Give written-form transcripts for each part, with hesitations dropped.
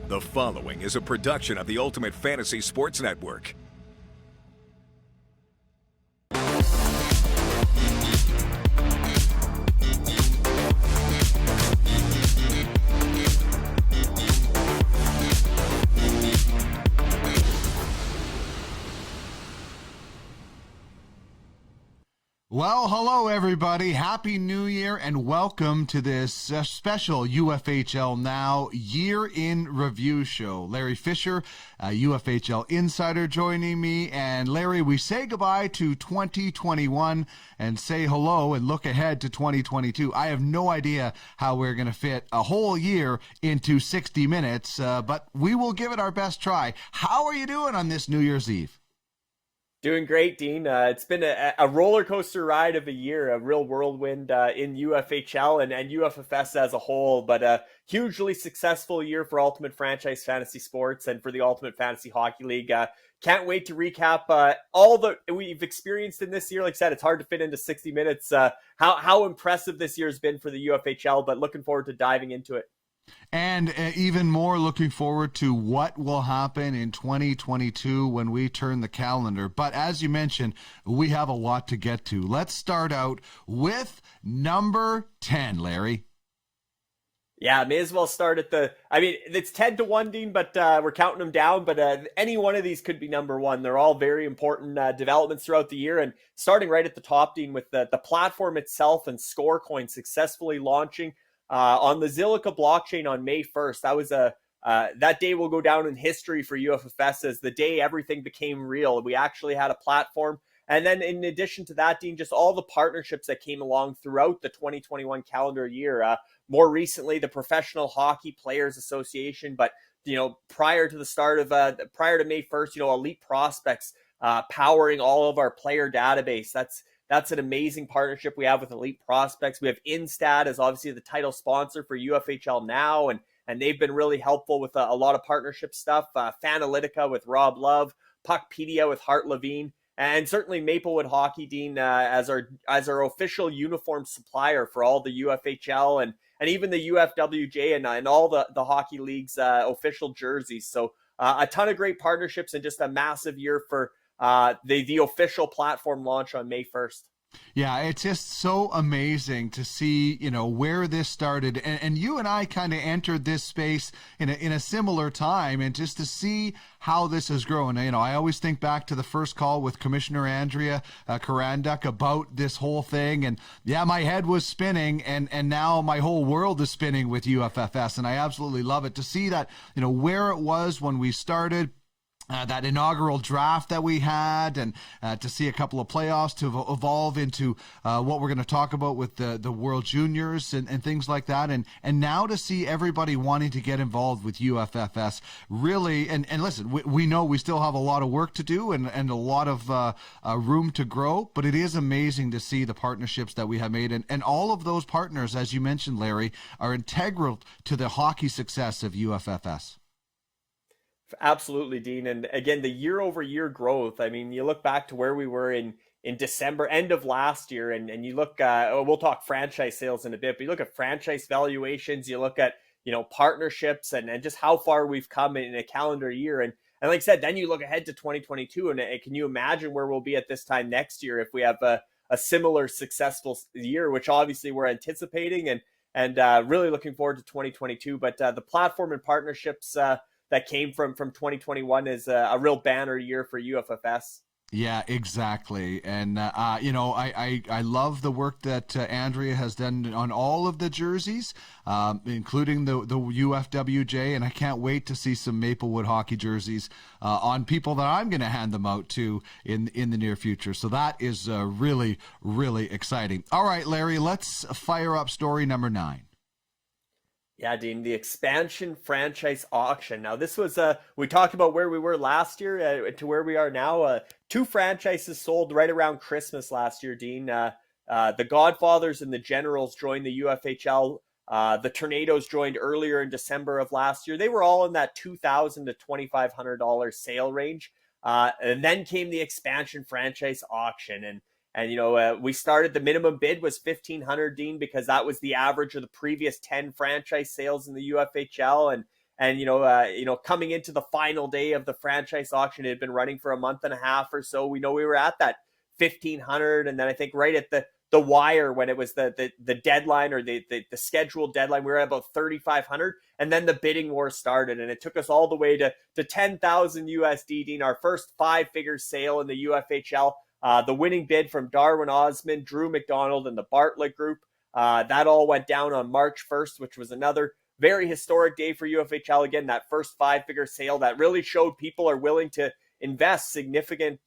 The following is a production of the Ultimate Fantasy Sports Network. Well, hello everybody. Happy New Year and welcome to this special UFHL Now Year in Review show. Larry Fisher, UFHL Insider, joining me. And Larry, we say goodbye to 2021 and say hello and look ahead to 2022. I have no idea how we're going to fit a whole year into 60 minutes, but we will give it our best try. How are you doing on this New Year's Eve? Doing great, Dean. It's been a roller coaster ride of a year, a real whirlwind in UFHL and UFFS as a whole, but a hugely successful year for Ultimate Franchise Fantasy Sports and for the Ultimate Fantasy Hockey League. Can't wait to recap all that we've experienced in this year. Like I said, it's hard to fit into 60 minutes how impressive this year has been for the UFHL, but looking forward to diving into it. And even more looking forward to what will happen in 2022 when we turn the calendar. But as you mentioned, we have a lot to get to. Let's start out with number 10, Larry. Yeah, may as well start at it's 10-1, Dean, but we're counting them down. But any one of these could be number one. They're all very important developments throughout the year. And starting right at the top, Dean, with the platform itself and Scorecoin successfully launching on the Zilliqa blockchain on May 1st. That was that day will go down in history for UFFS as the day everything became real. We actually had a platform. And then in addition to that, Dean, just all the partnerships that came along throughout the 2021 calendar year. More recently, the Professional Hockey Players Association. But, prior to the start of prior to May 1st, Elite Prospects powering all of our player database. That's an amazing partnership we have with Elite Prospects. We have Instat as obviously the title sponsor for UFHL Now, and they've been really helpful with a lot of partnership stuff. Fanalytica with Rob Love, Puckpedia with Hart Levine, and certainly Maplewood Hockey, Dean, as our official uniform supplier for all the UFHL and even the UFWJ and all the hockey leagues' official jerseys. So a ton of great partnerships and just a massive year for the official platform launch on May 1st. Yeah, it's just so amazing to see, where this started. And you and I kind of entered this space in a similar time, and just to see how this has grown. I always think back to the first call with Commissioner Andrea Karanduk about this whole thing. And yeah, my head was spinning, and now my whole world is spinning with UFFS. And I absolutely love it to see that, where it was when we started. That inaugural draft that we had, and to see a couple of playoffs to evolve into what we're going to talk about with the World Juniors and things like that. And now to see everybody wanting to get involved with UFFS, really, and listen, we know we still have a lot of work to do and a lot of room to grow, but it is amazing to see the partnerships that we have made. And all of those partners, as you mentioned, Larry, are integral to the hockey success of UFFS. Absolutely, Dean. And again, the year-over-year growth, you look back to where we were in December, end of last year, and you look, we'll talk franchise sales in a bit, but you look at franchise valuations, you look at, partnerships and just how far we've come in a calendar year. And like I said, then you look ahead to 2022, and can you imagine where we'll be at this time next year if we have a similar successful year, which obviously we're anticipating and really looking forward to 2022. But the platform and partnerships that came from 2021 is a real banner year for UFFS. Yeah, exactly. And, I love the work that Andrea has done on all of the jerseys, including the UFWJ. And I can't wait to see some Maplewood hockey jerseys on people that I'm going to hand them out to in the near future. So that is really, really exciting. All right, Larry, let's fire up story number 9. Yeah, Dean, the expansion franchise auction. Now, this was, we talked about where we were last year to where we are now. 2 franchises sold right around Christmas last year, Dean. The Godfathers and the Generals joined the UFHL. The Tornadoes joined earlier in December of last year. They were all in that $2,000 to $2,500 sale range. And then came the expansion franchise auction. And we started, the minimum bid was $1,500, Dean, because that was the average of the previous 10 franchise sales in the UFHL. And coming into the final day of the franchise auction, it had been running for a month and a half or so. We know we were at that 1,500, and then I think right at the wire when it was the deadline, or the scheduled deadline, we were at about 3,500, and then the bidding war started, and it took us all the way to 10,000 USD, Dean, our first 5-figure sale in the UFHL. The winning bid from Darwin Osman, Drew McDonald, and the Bartlett Group. That all went down on March 1st, which was another very historic day for UFHL. Again, that first 5-figure sale that really showed people are willing to invest significant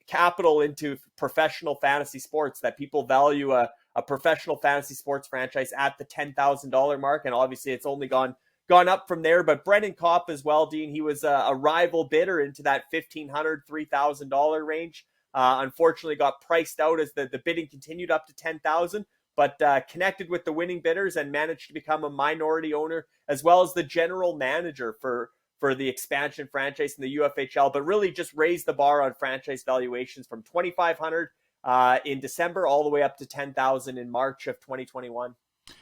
capital into professional fantasy sports, that people value a professional fantasy sports franchise at the $10,000 mark. And obviously it's only gone up from there. But Brendan Kopp as well, Dean, he was a rival bidder into that $1,500, $3,000 range. Unfortunately got priced out as the bidding continued up to 10,000, but connected with the winning bidders and managed to become a minority owner, as well as the general manager for the expansion franchise in the UFHL, but really just raised the bar on franchise valuations from 2,500 in December all the way up to 10,000 in March of 2021.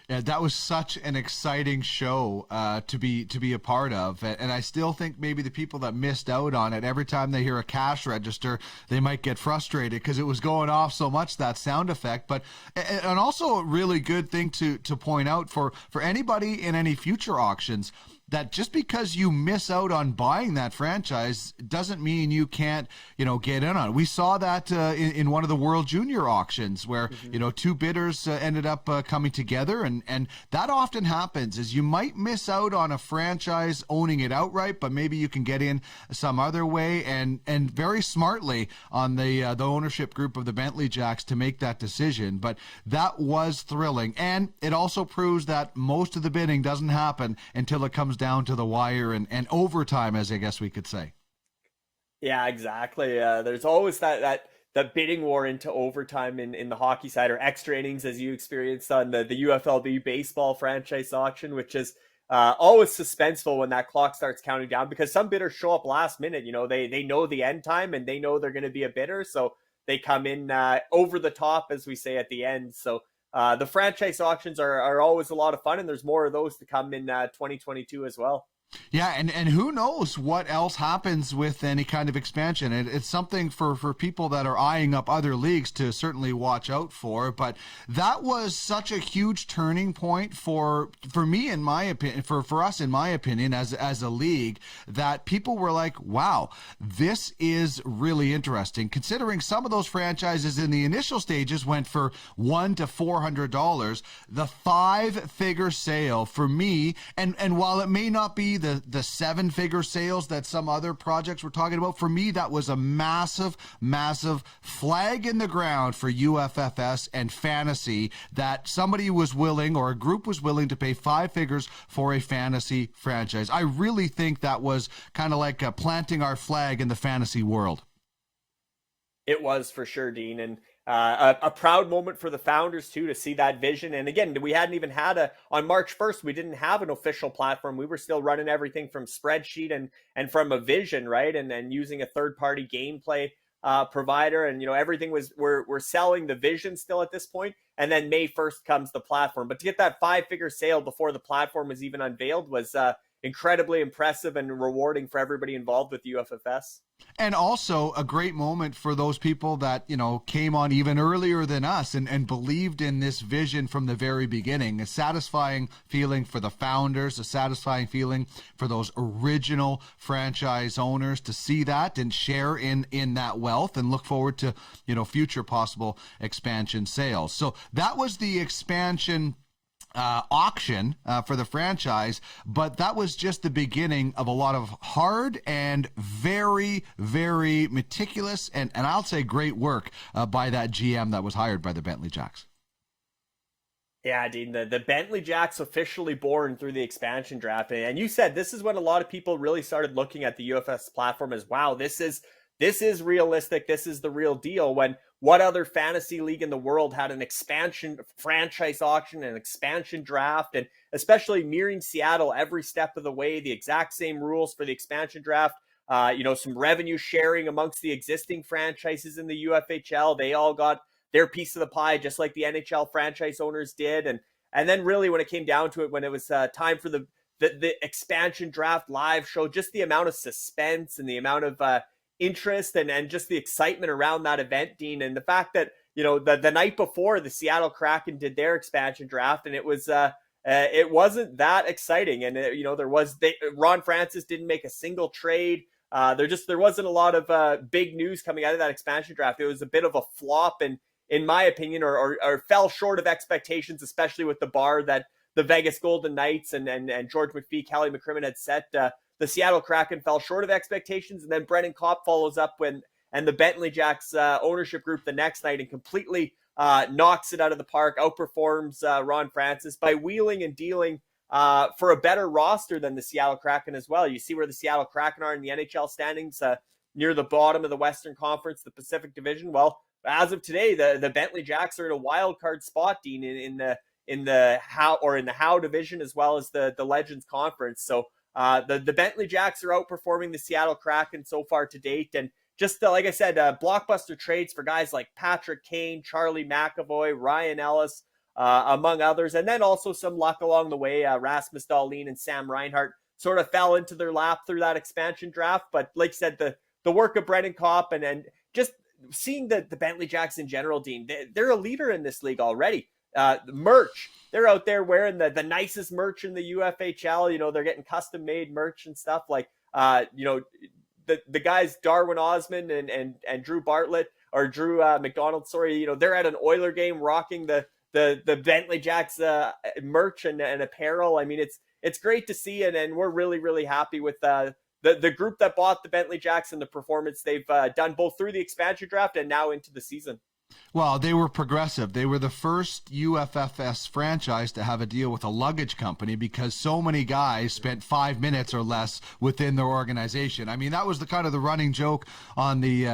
Yeah, that was such an exciting show to be a part of, and I still think maybe the people that missed out on it, every time they hear a cash register, they might get frustrated because it was going off so much, that sound effect. But and also a really good thing to point out for anybody in any future auctions, that just because you miss out on buying that franchise doesn't mean you can't, get in on it. We saw that in one of the World Junior auctions where, two bidders ended up coming together, and that often happens, is you might miss out on a franchise owning it outright, but maybe you can get in some other way, and very smartly on the ownership group of the Bentley Jacks to make that decision. But that was thrilling, and it also proves that most of the bidding doesn't happen until it comes down to the wire and overtime, as I guess we could say. Yeah, exactly. There's always that bidding war into overtime in the hockey side, or extra innings, as you experienced on the UFLB baseball franchise auction, which is always suspenseful when that clock starts counting down, because some bidders show up last minute. They know the end time, and they know they're going to be a bidder, so they come in over the top, as we say, at the end. So the franchise auctions are always a lot of fun, and there's more of those to come in 2022 as well. Yeah, and who knows what else happens with any kind of expansion. It's something for people that are eyeing up other leagues to certainly watch out for. But that was such a huge turning point for me, in my opinion, for us, in my opinion, as a league, that people were like, wow, this is really interesting. Considering some of those franchises in the initial stages went for $100 to $400, the 5-figure sale for me, and while it may not be the 7-figure sales that some other projects were talking about, for me that was a massive flag in the ground for UFFS and fantasy, that somebody was willing, or a group was willing, to pay 5 figures for a fantasy franchise. I really think that was kind of like planting our flag in the fantasy world. It was, for sure, Dean, and a proud moment for the founders too, to see that vision. And again, we hadn't even had on March 1st, we didn't have an official platform. We were still running everything from spreadsheet and from a vision, right? And using a third-party gameplay provider, and everything we're selling the vision still at this point. And then May 1st comes the platform. But to get that 5-figure sale before the platform was even unveiled was incredibly impressive and rewarding for everybody involved with UFFS. And also a great moment for those people that, came on even earlier than us and believed in this vision from the very beginning. A satisfying feeling for the founders, a satisfying feeling for those original franchise owners to see that and share in that wealth, and look forward to, future possible expansion sales. So that was the expansion auction for the franchise, but that was just the beginning of a lot of hard and very, very meticulous and I'll say great work by that GM that was hired by the Bentley Jacks. Yeah, Dean, the Bentley Jacks officially born through the expansion draft. And you said this is when a lot of people really started looking at the UFS platform as, wow, this is realistic. This is the real deal. When what other fantasy league in the world had an expansion franchise auction, an expansion draft, and especially mirroring Seattle every step of the way, the exact same rules for the expansion draft, some revenue sharing amongst the existing franchises in the UFHL. They all got their piece of the pie, just like the NHL franchise owners did. And then really when it came down to it, when it was time for the the expansion draft live show, just the amount of suspense and the amount of interest and just the excitement around that event, Dean, and the fact that, you know, the night before the Seattle Kraken did their expansion draft, and it wasn't that exciting. And, you know, Ron Francis didn't make a single trade. There wasn't a lot of big news coming out of that expansion draft. It was a bit of a flop, and in my opinion, or fell short of expectations, especially with the bar that the Vegas Golden Knights and George McPhee, Kelly McCrimmon had set. The Seattle Kraken fell short of expectations, and then Brendan Kopp follows up and the Bentley Jacks ownership group the next night and completely knocks it out of the park, outperforms Ron Francis by wheeling and dealing for a better roster than the Seattle Kraken as well. You see where the Seattle Kraken are in the NHL standings, near the bottom of the Western Conference, the Pacific Division. Well, as of today, the Bentley Jacks are in a wild card spot, Dean, in the Howe division, as well as the Legends Conference. So the Bentley Jacks are outperforming the Seattle Kraken so far to date. And just like I said, blockbuster trades for guys like Patrick Kane, Charlie McAvoy, Ryan Ellis, among others. And then also some luck along the way. Rasmus Dahlin and Sam Reinhart sort of fell into their lap through that expansion draft. But like I said, the work of Brendan Kopp and just seeing the Bentley Jacks in general, Dean, they're a leader in this league already. The merch, they're out there wearing the nicest merch in the UFHL. You know, they're getting custom made merch and stuff like, you know, the guys, Darwin Osman and Drew Bartlett or Drew McDonald, sorry, you know, they're at an Oiler game rocking the Bentley Jacks merch and apparel. I mean, it's great to see. And we're really, really happy with the group that bought the Bentley Jacks and the performance they've done both through the expansion draft and now into the season. Well, they were progressive. They were the first UFFS franchise to have a deal with a luggage company because so many guys spent 5 minutes or less within their organization. I mean, that was the kind of the running joke on the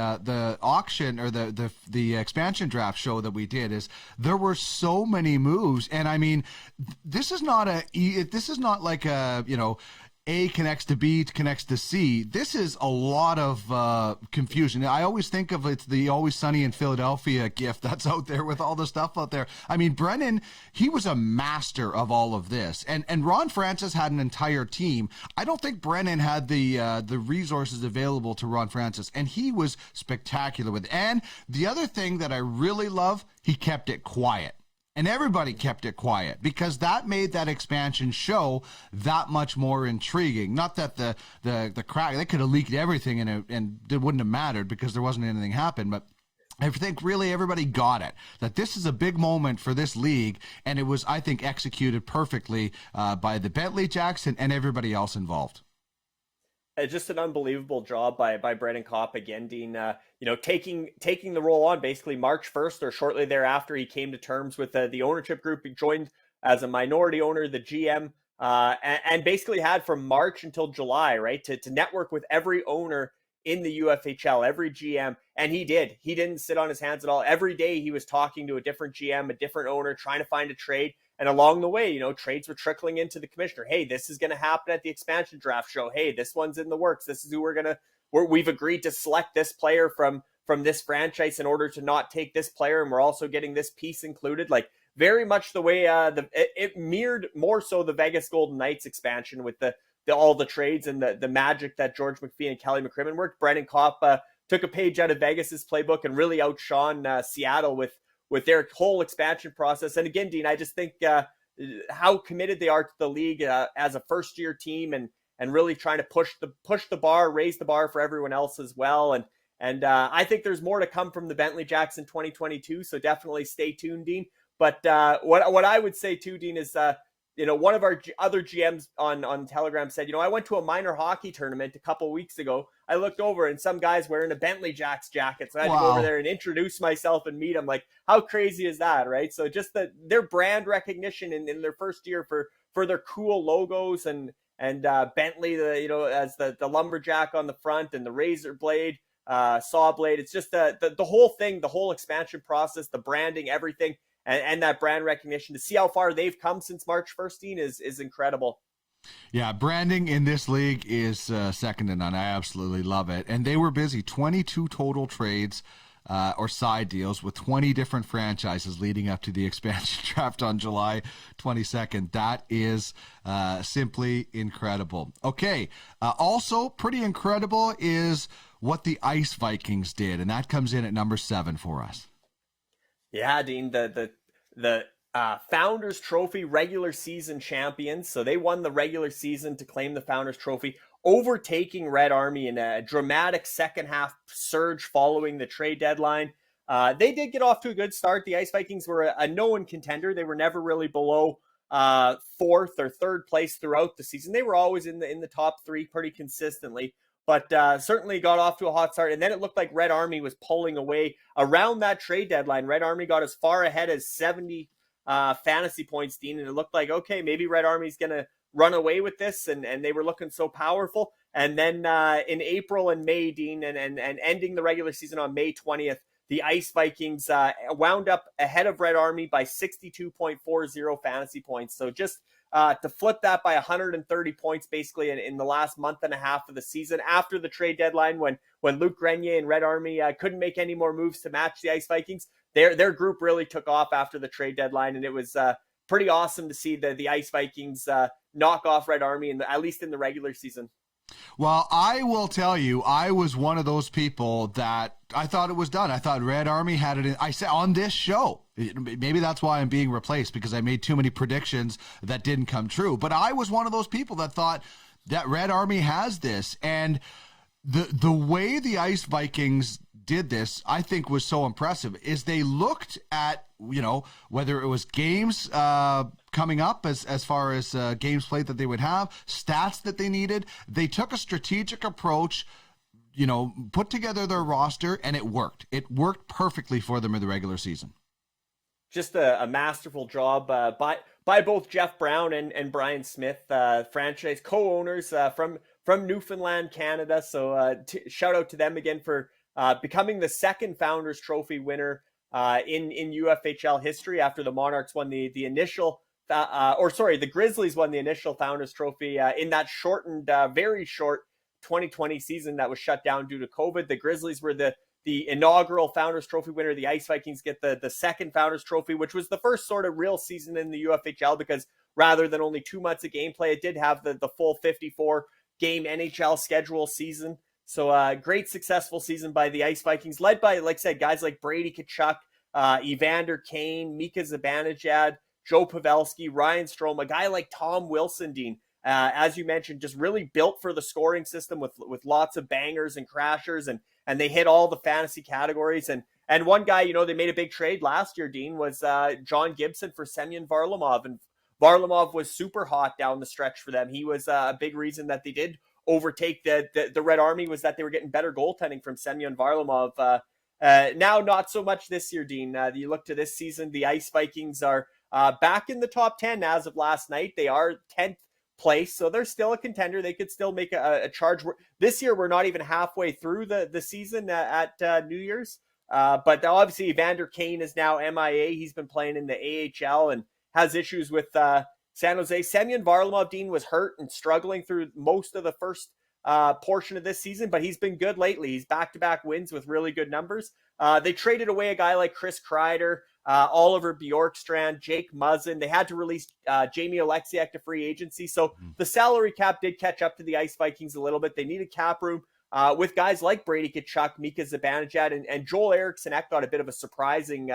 auction or the expansion draft show that we did, is there were so many moves. And I mean, this is not like a, you know, A connects to B connects to C. This is a lot of confusion. I always think of it's the Always Sunny in Philadelphia gift that's out there with all the stuff out there. I mean, Brennan, he was a master of all of this. And Ron Francis had an entire team. I don't think Brennan had the resources available to Ron Francis, and he was spectacular with it. And the other thing that I really love, he kept it quiet. And everybody kept it quiet because that made that expansion show that much more intriguing. Not that the crack, they could have leaked everything and it wouldn't have mattered because there wasn't anything happen. But I think really everybody got it, that this is a big moment for this league. And it was, I think, executed perfectly by the Bentley Jacks and everybody else involved. Just an unbelievable job by Brendan Kopp again, Dean. You know, taking the role on basically March 1st or shortly thereafter, he came to terms with the ownership group. He joined as a minority owner, the GM, and basically had from March until July, right, to network with every owner in the UFHL, every GM, and he did. He didn't sit on his hands at all. Every day he was talking to a different GM, a different owner, trying to find a trade. And along the way, you know, trades were trickling into the commissioner. Hey, this is going to happen at the expansion draft show. Hey, this one's in the works. This is who we've agreed to select this player from this franchise in order to not take this player. And we're also getting this piece included. Like very much the way it mirrored more so the Vegas Golden Knights expansion with all the trades and the magic that George McPhee and Kelly McCrimmon worked. Brendan Kopp took a page out of Vegas's playbook and really outshone Seattle with their whole expansion process. And again, Dean, I just think how committed they are to the league as a first-year team and really trying to push the bar, raise the bar for everyone else as well. And I think there's more to come from the Bentley Jacks in 2022, so definitely stay tuned, Dean. But what I would say too, Dean, is you know, one of our other GMs on Telegram said, you know, I went to a minor hockey tournament a couple weeks ago. I looked over and some guy's wearing a Bentley Jacks jacket. So I had to go over there and introduce myself and meet him. Like, how crazy is that, right? So just their brand recognition in their first year for their cool logos and Bentley, you know, as the lumberjack on the front and the razor blade, saw blade. It's just the whole thing, the whole expansion process, the branding, everything. And that brand recognition, to see how far they've come since March 1st is incredible. Yeah, branding in this league is second to none. I absolutely love it. And they were busy. 22 total trades. or side deals with 20 different franchises leading up to the expansion draft on July 22nd. That is simply incredible. Okay, also pretty incredible is what the Ice Vikings did, and that comes in at number 7 for us. Yeah, Dean, the Founders Trophy regular season champions. So they won the regular season to claim the Founders Trophy, overtaking Red Army in a dramatic second half surge following the trade deadline. They did get off to a good start. The Ice Vikings were a known contender. They were never really below fourth or third place throughout the season. They were always in the top 3 pretty consistently, but certainly got off to a hot start. And then it looked like Red Army was pulling away around that trade deadline. Red Army got as far ahead as 70 fantasy points, Dean, and it looked like, okay, maybe Red Army's going to run away with this, and they were looking so powerful. And then in April and May, Dean, and ending the regular season on May 20th, the Ice Vikings wound up ahead of Red Army by 62.40 fantasy points. So just to flip that by 130 points basically in the last month and a half of the season after the trade deadline, when Luc Grenier and Red Army couldn't make any more moves to match the Ice Vikings, their group really took off after the trade deadline, and it was pretty awesome to see the Ice Vikings knock off Red Army, at least in the regular season. Well, I will tell you, I was one of those people that I thought it was done. I thought Red Army had it. I said on this show, maybe that's why I'm being replaced, because I made too many predictions that didn't come true. But I was one of those people that thought that Red Army has this. And the way the Ice Vikings did this, I think, was so impressive, is they looked at, whether it was games coming up as far as games played that they would have, stats that they needed. They took a strategic approach, put together their roster, and it worked. It worked perfectly for them in the regular season. Just a masterful job by both Jeff Brown and Brian Smith, franchise co-owners from Newfoundland, Canada. So shout out to them again for becoming the second Founders Trophy winner in UFHL history, after the Monarchs won the initial, the Grizzlies won the initial Founders Trophy in that shortened, very short 2020 season that was shut down due to COVID. The Grizzlies were the inaugural Founders Trophy winner. The Ice Vikings get the second Founders Trophy, which was the first sort of real season in the UFHL, because rather than only 2 months of gameplay, it did have the full 54 game NHL schedule season. So great successful season by the Ice Vikings, led by, like I said, guys like Brady Tkachuk, Evander Kane, Mika Zibanejad, Joe Pavelski, Ryan Strome, a guy like Tom Wilson, Dean, as you mentioned, just really built for the scoring system with lots of bangers and crashers, and they hit all the fantasy categories. And one guy, they made a big trade last year, Dean, was John Gibson for Semyon Varlamov, and Varlamov was super hot down the stretch for them. He was a big reason that they did overtake the Red Army, was that they were getting better goaltending from Semyon Varlamov. Now, not so much this year, Dean. You look to this season, the Ice Vikings are back in the top 10 as of last night. They are 10th place, so they're still a contender. They could still make a charge. This year, we're not even halfway through the season at New Year's. But obviously, Evander Kane is now MIA. He's been playing in the AHL and has issues with San Jose. Semyon Varlamov, Dean, was hurt and struggling through most of the first portion of this season, but he's been good lately. He's back-to-back wins with really good numbers. They traded away a guy like Chris Kreider, Oliver Bjorkstrand, Jake Muzzin. They had to release Jamie Oleksiak to free agency. So the salary cap did catch up to the Ice Vikings a little bit. They needed cap room with guys like Brady Tkachuk, Mika Zibanejad, and Joel Eriksson Ek got a bit of a surprising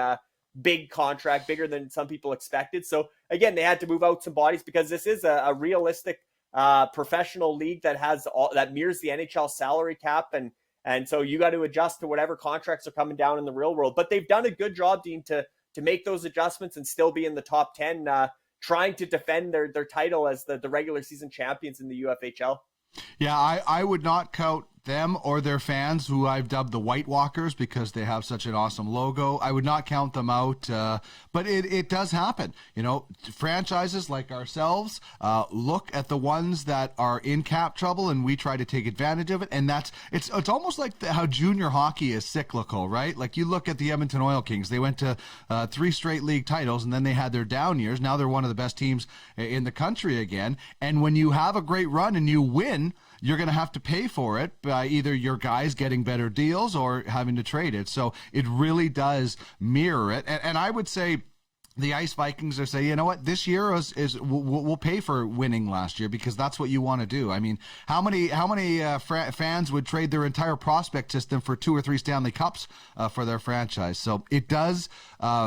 big contract, bigger than some people expected. So again, they had to move out some bodies because this is a realistic professional league that mirrors the NHL salary cap, and so you got to adjust to whatever contracts are coming down in the real world. But they've done a good job, Dean, to make those adjustments and still be in the top 10, trying to defend their title as the regular season champions in the UFHL. Yeah, I would not count them or their fans, who I've dubbed the White Walkers because they have such an awesome logo. I would not count them out, but it does happen. Franchises like ourselves look at the ones that are in cap trouble, and we try to take advantage of it. And it's almost like how junior hockey is cyclical, right? Like you look at the Edmonton Oil Kings. They went to 3 straight league titles, and then they had their down years. Now they're one of the best teams in the country again. And when you have a great run and you win, you're going to have to pay for it by either your guys getting better deals or having to trade it. So it really does mirror it. And I would say the Ice Vikings are saying, you know what, this year we'll pay for winning last year because that's what you want to do. I mean, how many fans would trade their entire prospect system for 2 or 3 Stanley Cups for their franchise? So it does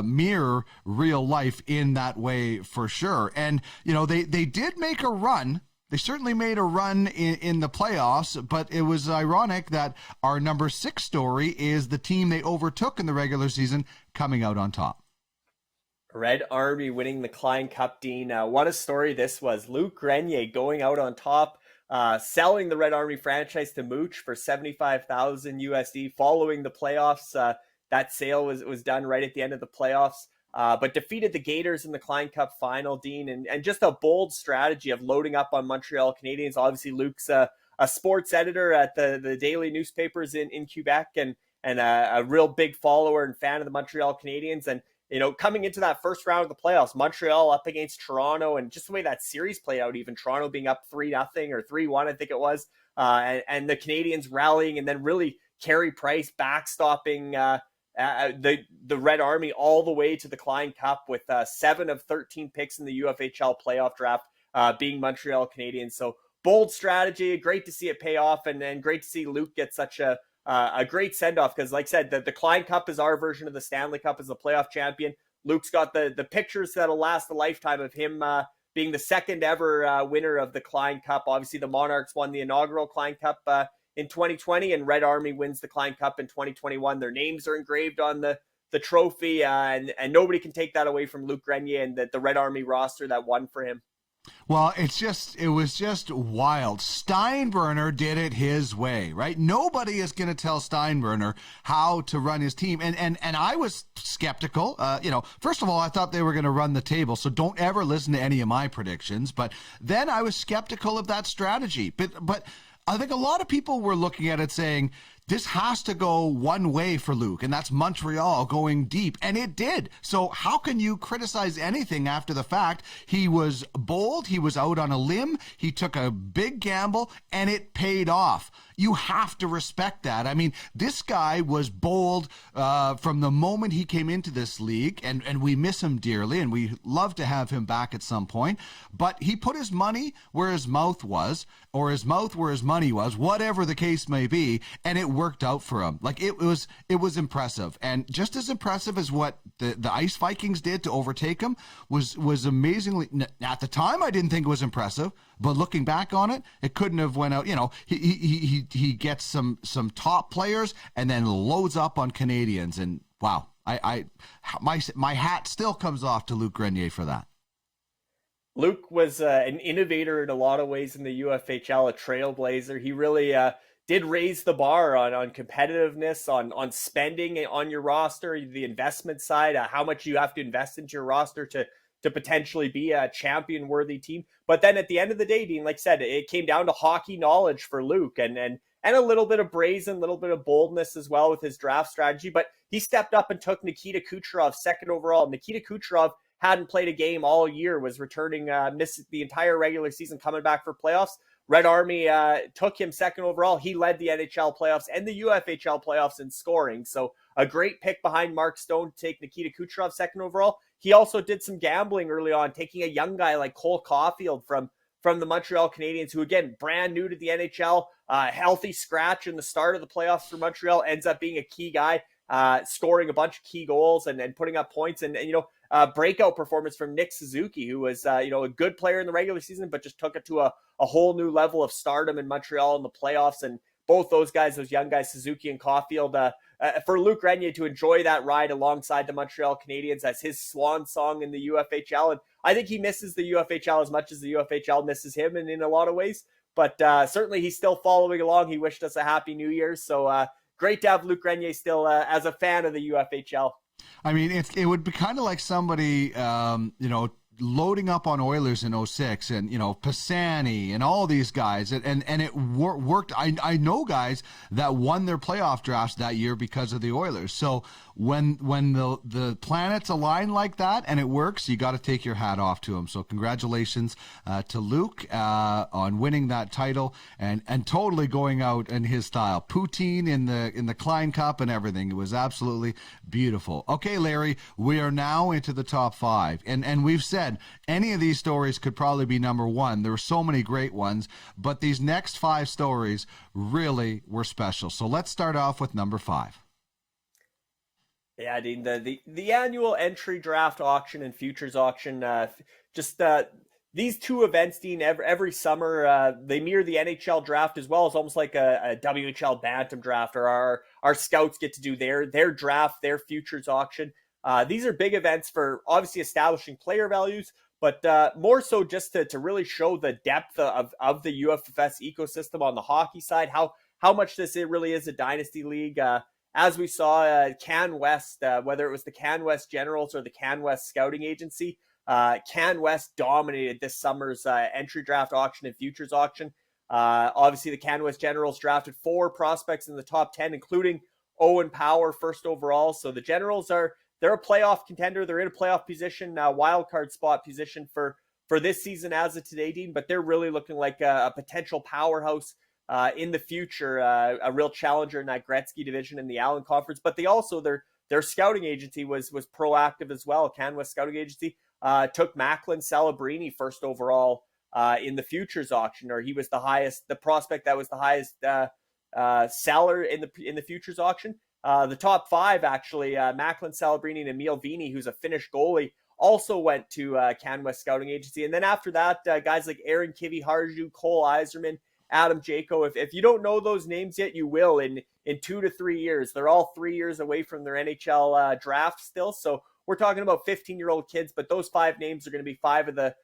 mirror real life in that way for sure. And, you know, they did make a run. They certainly made a run in the playoffs, but it was ironic that our number 6 story is the team they overtook in the regular season coming out on top. Red Army winning the Klein Cup, Dean. What a story this was. Luc Grenier going out on top, selling the Red Army franchise to Mooch for $75,000 USD following the playoffs. That sale was done right at the end of the playoffs, but defeated the Gators in the Klein Cup final, Dean, and just a bold strategy of loading up on Montreal Canadiens. Obviously, Luc's a sports editor at the daily newspapers in Quebec and a real big follower and fan of the Montreal Canadiens. And you know, coming into that first round of the playoffs, Montreal up against Toronto, and just the way that series played out, even Toronto being up 3-0 or 3-1, I think it was, and the Canadiens rallying, and then really Carey Price backstopping the Red Army all the way to the Klein Cup with 7 of 13 picks in the UFHL playoff draft being Montreal Canadiens. So bold strategy, great to see it pay off, and great to see Luc get such a great send-off, because like I said, the Klein Cup is our version of the Stanley Cup as the playoff champion. Luc's got the pictures that'll last a lifetime of him being the second ever winner of the Klein Cup. Obviously, the Monarchs won the inaugural Klein Cup in 2020, and Red Army wins the Klein Cup in 2021. Their names are engraved on the trophy, and nobody can take that away from Luc Grenier and the Red Army roster that won for him. Well, it was just wild. Steinbrenner did it his way, right? Nobody is going to tell Steinbrenner how to run his team. And I was skeptical. First of all, I thought they were going to run the table, so don't ever listen to any of my predictions. But then I was skeptical of that strategy. But I think a lot of people were looking at it saying, this has to go one way for Luc, and that's Montreal going deep, and it did. So how can you criticize anything after the fact? He was bold, he was out on a limb, he took a big gamble, and it paid off. You have to respect that. I mean, this guy was bold from the moment he came into this league, and we miss him dearly, and we love to have him back at some point. But he put his money where his mouth was, or his mouth where his money was, whatever the case may be, and it worked out for him. Like, it was impressive, and just as impressive as what the Ice Vikings did to overtake him was amazingly. At the time, I didn't think it was impressive, but looking back on it, it couldn't have went out. You know, he gets some top players and then loads up on Canadians, and wow, my hat still comes off to Luc Grenier for that. Luc was an innovator in a lot of ways in the UFHL, a trailblazer. He really did raise the bar on competitiveness, on spending on your roster, the investment side, how much you have to invest into your roster to potentially be a champion-worthy team. But then at the end of the day, Dean, like I said, it came down to hockey knowledge for Luc and a little bit of brazen, a little bit of boldness as well with his draft strategy. But he stepped up and took Nikita Kucherov second overall. Nikita Kucherov hadn't played a game all year, was returning, missed the entire regular season, coming back for playoffs. Red Army took him second overall. He led the NHL playoffs and the UFHL playoffs in scoring. So a great pick behind Mark Stone to take Nikita Kucherov second overall. He also did some gambling early on, taking a young guy like Cole Caulfield from the Montreal Canadiens, who, again, brand new to the NHL, healthy scratch in the start of the playoffs for Montreal, ends up being a key guy, scoring a bunch of key goals and putting up points. And breakout performance from Nick Suzuki, who was, a good player in the regular season, but just took it to a whole new level of stardom in Montreal in the playoffs. And both those guys, those young guys, Suzuki and Caulfield, for Luc Grenier to enjoy that ride alongside the Montreal Canadiens as his swan song in the UFHL. And I think he misses the UFHL as much as the UFHL misses him in a lot of ways. But certainly he's still following along. He wished us a happy New Year. So great to have Luc Grenier still as a fan of the UFHL. I mean, it would be kind of like somebody, loading up on Oilers in 06 and, Pisani and all these guys. And it worked. I know guys that won their playoff drafts that year because of the Oilers. So when the planets align like that and it works, you got to take your hat off to them. So congratulations to Luke on winning that title and totally going out in his style. Poutine in the Klein Cup and everything. It was absolutely beautiful. Okay, Larry, we are now into the top 5. And we've said any of these stories could probably be number 1. There were so many great ones, but these next 5 stories really were special. So let's start off with number 5. Yeah, Dean, the annual entry draft auction and futures auction, these two events, Dean, every summer, they mirror the NHL draft as well. It's almost like a WHL Bantam draft, or our scouts get to do their draft, their futures auction. These are big events for obviously establishing player values, but more so just to really show the depth of the UFFS ecosystem on the hockey side, how much it really is a dynasty league. As we saw, Can West, whether it was the Can West Generals or the Can West Scouting Agency, Can West dominated this summer's entry draft auction and futures auction. Obviously, the Can West Generals drafted 4 prospects in the top 10, including Owen Power, first overall. So the Generals they're a playoff contender. They're in a playoff position, wild card spot position for this season as of today, Dean. But they're really looking like a potential powerhouse in the future, a real challenger in that Gretzky division in the Allen Conference. But they also their scouting agency was proactive as well. Can West Scouting Agency took Macklin Celebrini first overall in the futures auction, or he was the prospect that was the highest seller in the futures auction. The top 5, actually, Macklin Celebrini and Emil Vini, who's a Finnish goalie, also went to Can West Scouting Agency. And then after that, guys like Aaron Kiviharju, Cole Iserman, Adam Jako. If you don't know those names yet, you will in 2 to 3 years. They're all 3 years away from their NHL draft still. So we're talking about 15-year-old kids, but those 5 names are going to be 5 of the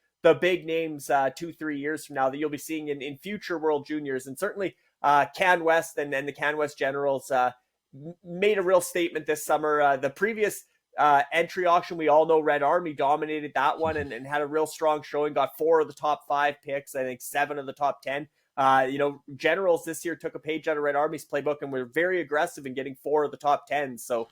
big names 2-3 years from now that you'll be seeing in future World Juniors. And certainly Can West and the Can West Generals made a real statement this summer. The previous entry auction, we all know Red Army dominated that one and had a real strong showing, got 4 of the top 5 picks, I think 7 of the top 10. Generals this year took a page out of Red Army's playbook and were very aggressive in getting 4 of the top 10. So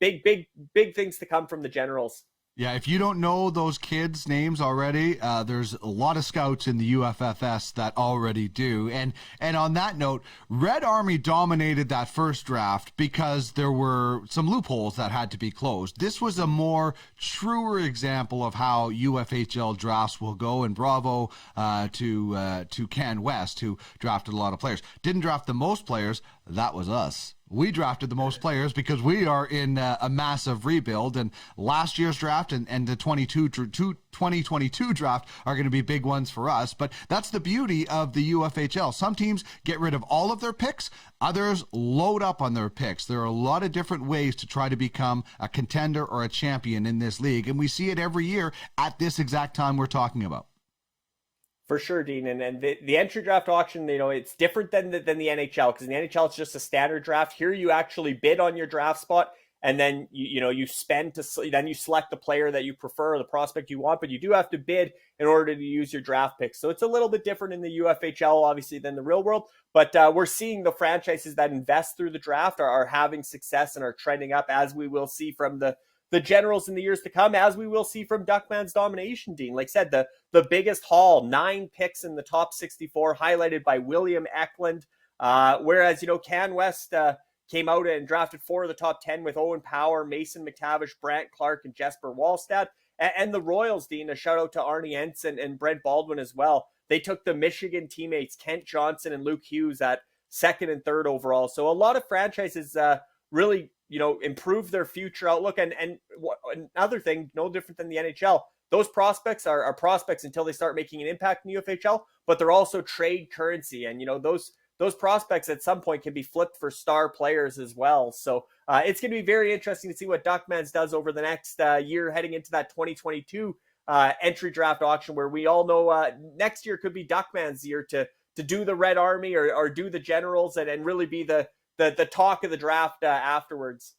big things to come from the Generals. Yeah, if you don't know those kids' names already, there's a lot of scouts in the UFFS that already do. And on that note, Red Army dominated that first draft because there were some loopholes that had to be closed. This was a more truer example of how UFHL drafts will go, and bravo to Can West, who drafted a lot of players. Didn't draft the most players, that was us. We drafted the most players because we are in a massive rebuild, and last year's draft and the 2022 draft are going to be big ones for us. But that's the beauty of the UFHL. Some teams get rid of all of their picks. Others load up on their picks. There are a lot of different ways to try to become a contender or a champion in this league, and we see it every year at this exact time we're talking about. For sure, Dean. And the entry draft auction, it's different than the NHL, because in the NHL, it's just a standard draft. Here, you actually bid on your draft spot, and then you spend then you select the player that you prefer or the prospect you want, but you do have to bid in order to use your draft picks. So it's a little bit different in the UFHL, obviously, than the real world. But we're seeing the franchises that invest through the draft are having success and are trending up, as we will see from the Generals in the years to come, as we will see from Duckman's domination, Dean. Like I said, the biggest haul, 9 picks in the top 64, highlighted by William Eklund. Whereas, Can West came out and drafted 4 of the top 10 with Owen Power, Mason McTavish, Brant Clark, and Jesper Wallstad. And the Royals, Dean, a shout out to Arnie Ensign and Brent Baldwin as well. They took the Michigan teammates, Kent Johnson and Luke Hughes, at 2nd and 3rd overall. So a lot of franchises really improve their future outlook. And another thing, no different than the NHL, those prospects are prospects until they start making an impact in the UFHL, but they're also trade currency. And, those prospects at some point can be flipped for star players as well. So it's going to be very interesting to see what Duckmans does over the next year, heading into that 2022 entry draft auction, where we all know next year could be Duckman's year to do the Red Army or do the Generals and really be the talk of the draft afterwards.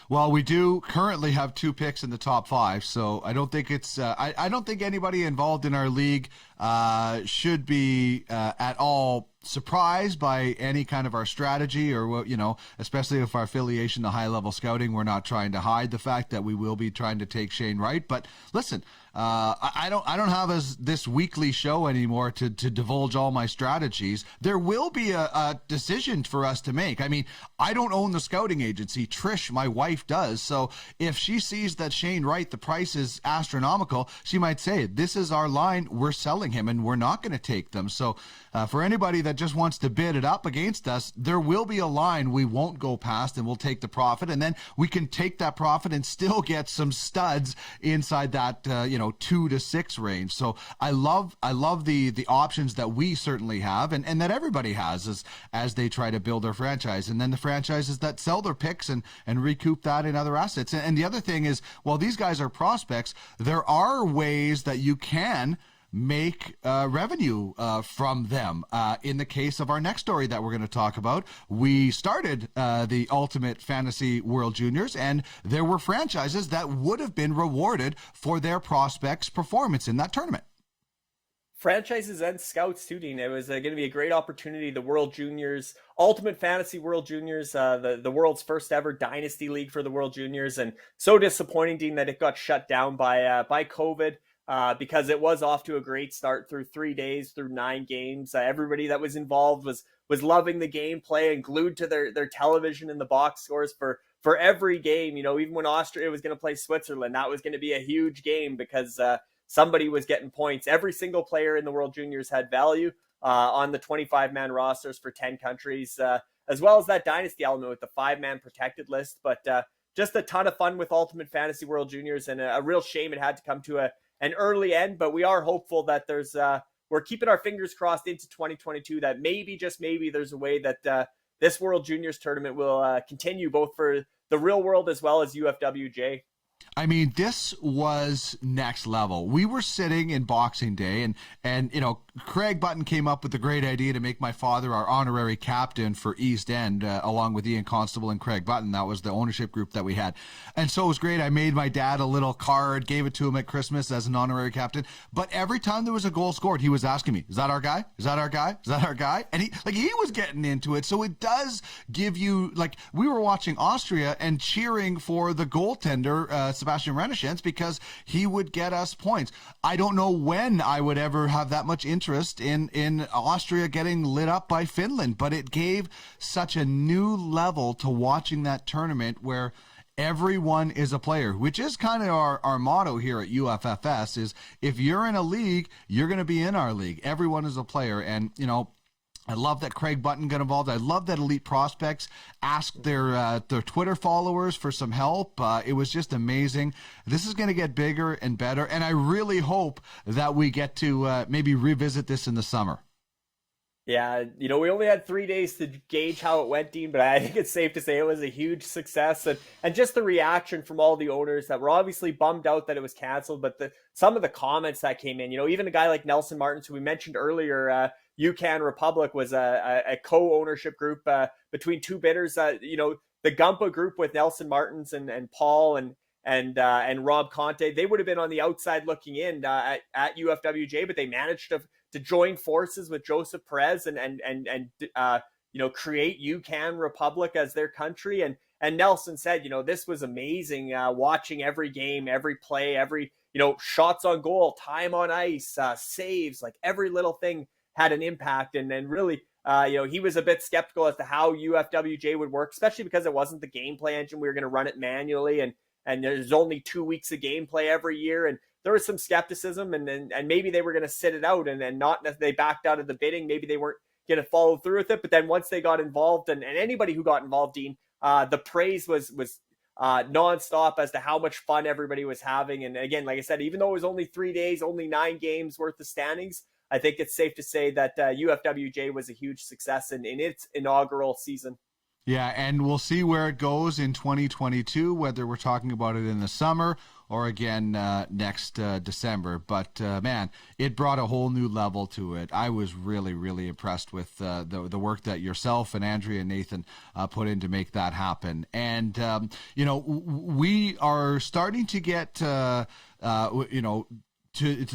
Well, we do currently have 2 picks in the top 5, so I don't think it's I don't think anybody involved in our league should be at all surprised by any kind of our strategy, or especially if our affiliation to high level scouting. We're not trying to hide the fact that we will be trying to take Shane Wright. But listen, I don't have this weekly show anymore to divulge all my strategies. There will be a decision for us to make. I mean, I don't own the scouting agency. Trish, my wife, does. So if she sees that Shane Wright, the price is astronomical, she might say, this is our line, we're selling him, and we're not going to take them. So for anybody that just wants to bid it up against us, there will be a line we won't go past, and we'll take the profit, and then we can take that profit and still get some studs inside that 2 to 6 range. So I love the options that we certainly have, and that everybody has as they try to build their franchise, and then the franchises that sell their picks and recoup that in other assets. And the other thing is, while these guys are prospects, there are ways that you can make revenue from them. In the case of our next story that we're going to talk about, we started the Ultimate Fantasy World Juniors, and there were franchises that would have been rewarded for their prospects' performance in that tournament. Franchises and scouts too, Dean. It was going to be a great opportunity. The World Juniors, Ultimate Fantasy World Juniors, the world's first ever Dynasty League for the World Juniors, and so disappointing, Dean, that it got shut down by COVID. Because it was off to a great start through 3 days, through 9 games. Everybody that was involved was loving the gameplay and glued to their television and the box scores for every game. Even when Austria was going to play Switzerland, that was going to be a huge game because somebody was getting points. Every single player in the World Juniors had value on the 25-man rosters for 10 countries, as well as that dynasty element with the 5-man protected list. But just a ton of fun with Ultimate Fantasy World Juniors, and a real shame it had to come to an early end, but we are hopeful that we're keeping our fingers crossed into 2022 that maybe, just maybe, there's a way that this World Juniors tournament will continue both for the real world as well as UFWJ. I mean, this was next level. We were sitting in Boxing Day, and Craig Button came up with the great idea to make my father our honorary captain for East End, along with Ian Constable and Craig Button. That was the ownership group that we had. And so it was great. I made my dad a little card, gave it to him at Christmas as an honorary captain. But every time there was a goal scored, he was asking me, is that our guy? Is that our guy? Is that our guy? And he was getting into it. So it does give you, we were watching Austria and cheering for the goaltender, Sebastian Renaissance, because he would get us points. I don't know when I would ever have that much interest in Austria getting lit up by Finland, but it gave such a new level to watching that tournament where everyone is a player, which is kind of our motto here at UFFS, is if you're in a league, you're going to be in our league. Everyone is a player. And, I love that Craig Button got involved. I love that Elite Prospects asked their Twitter followers for some help. It was just amazing. This is going to get bigger and better, and I really hope that we get to maybe revisit this in the summer. Yeah, we only had 3 days to gauge how it went, Dean, but I think it's safe to say it was a huge success. And just the reaction from all the owners that were obviously bummed out that it was canceled, but some of the comments that came in, even a guy like Nelson Martins, who we mentioned earlier, UCAN Republic was a co-ownership group between two bidders. The Gumpa group with Nelson Martins and Paul and Rob Conte, they would have been on the outside looking in at UFWJ, but they managed to join forces with Joseph Perez and create UCAN Republic as their country. And Nelson said, this was amazing, watching every game, every play, every shots on goal, time on ice, saves, every little thing had an impact. And then really, he was a bit skeptical as to how UFWJ would work, especially because it wasn't the gameplay engine. We were going to run it manually, and there's only 2 weeks of gameplay every year. And there was some skepticism, and maybe they were going to sit it out and not they backed out of the bidding. Maybe they weren't going to follow through with it. But then once they got involved, and anybody who got involved, Dean, the praise was nonstop as to how much fun everybody was having. And again, like I said, even though it was only 3 days, only 9 games worth of standings, I think it's safe to say that UFWJ was a huge success in its inaugural season. Yeah, and we'll see where it goes in 2022, whether we're talking about it in the summer or again next December. But man, it brought a whole new level to it. I was really, really impressed with the work that yourself and Andrea and Nathan put in to make that happen. And we are starting to get to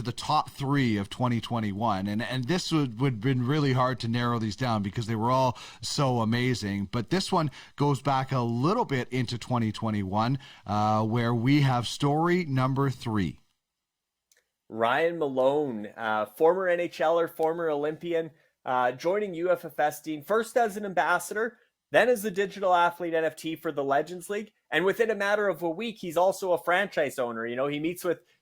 the top 3 of 2021, and this would have been really hard to narrow these down because they were all so amazing. But this one goes back a little bit into 2021, where we have story number 3. Ryan Malone, former NHLer, former Olympian, joining UFFS, Dean, first as an ambassador, then as the digital athlete NFT for the Legends League. And within a matter of a week, he's also a franchise owner. He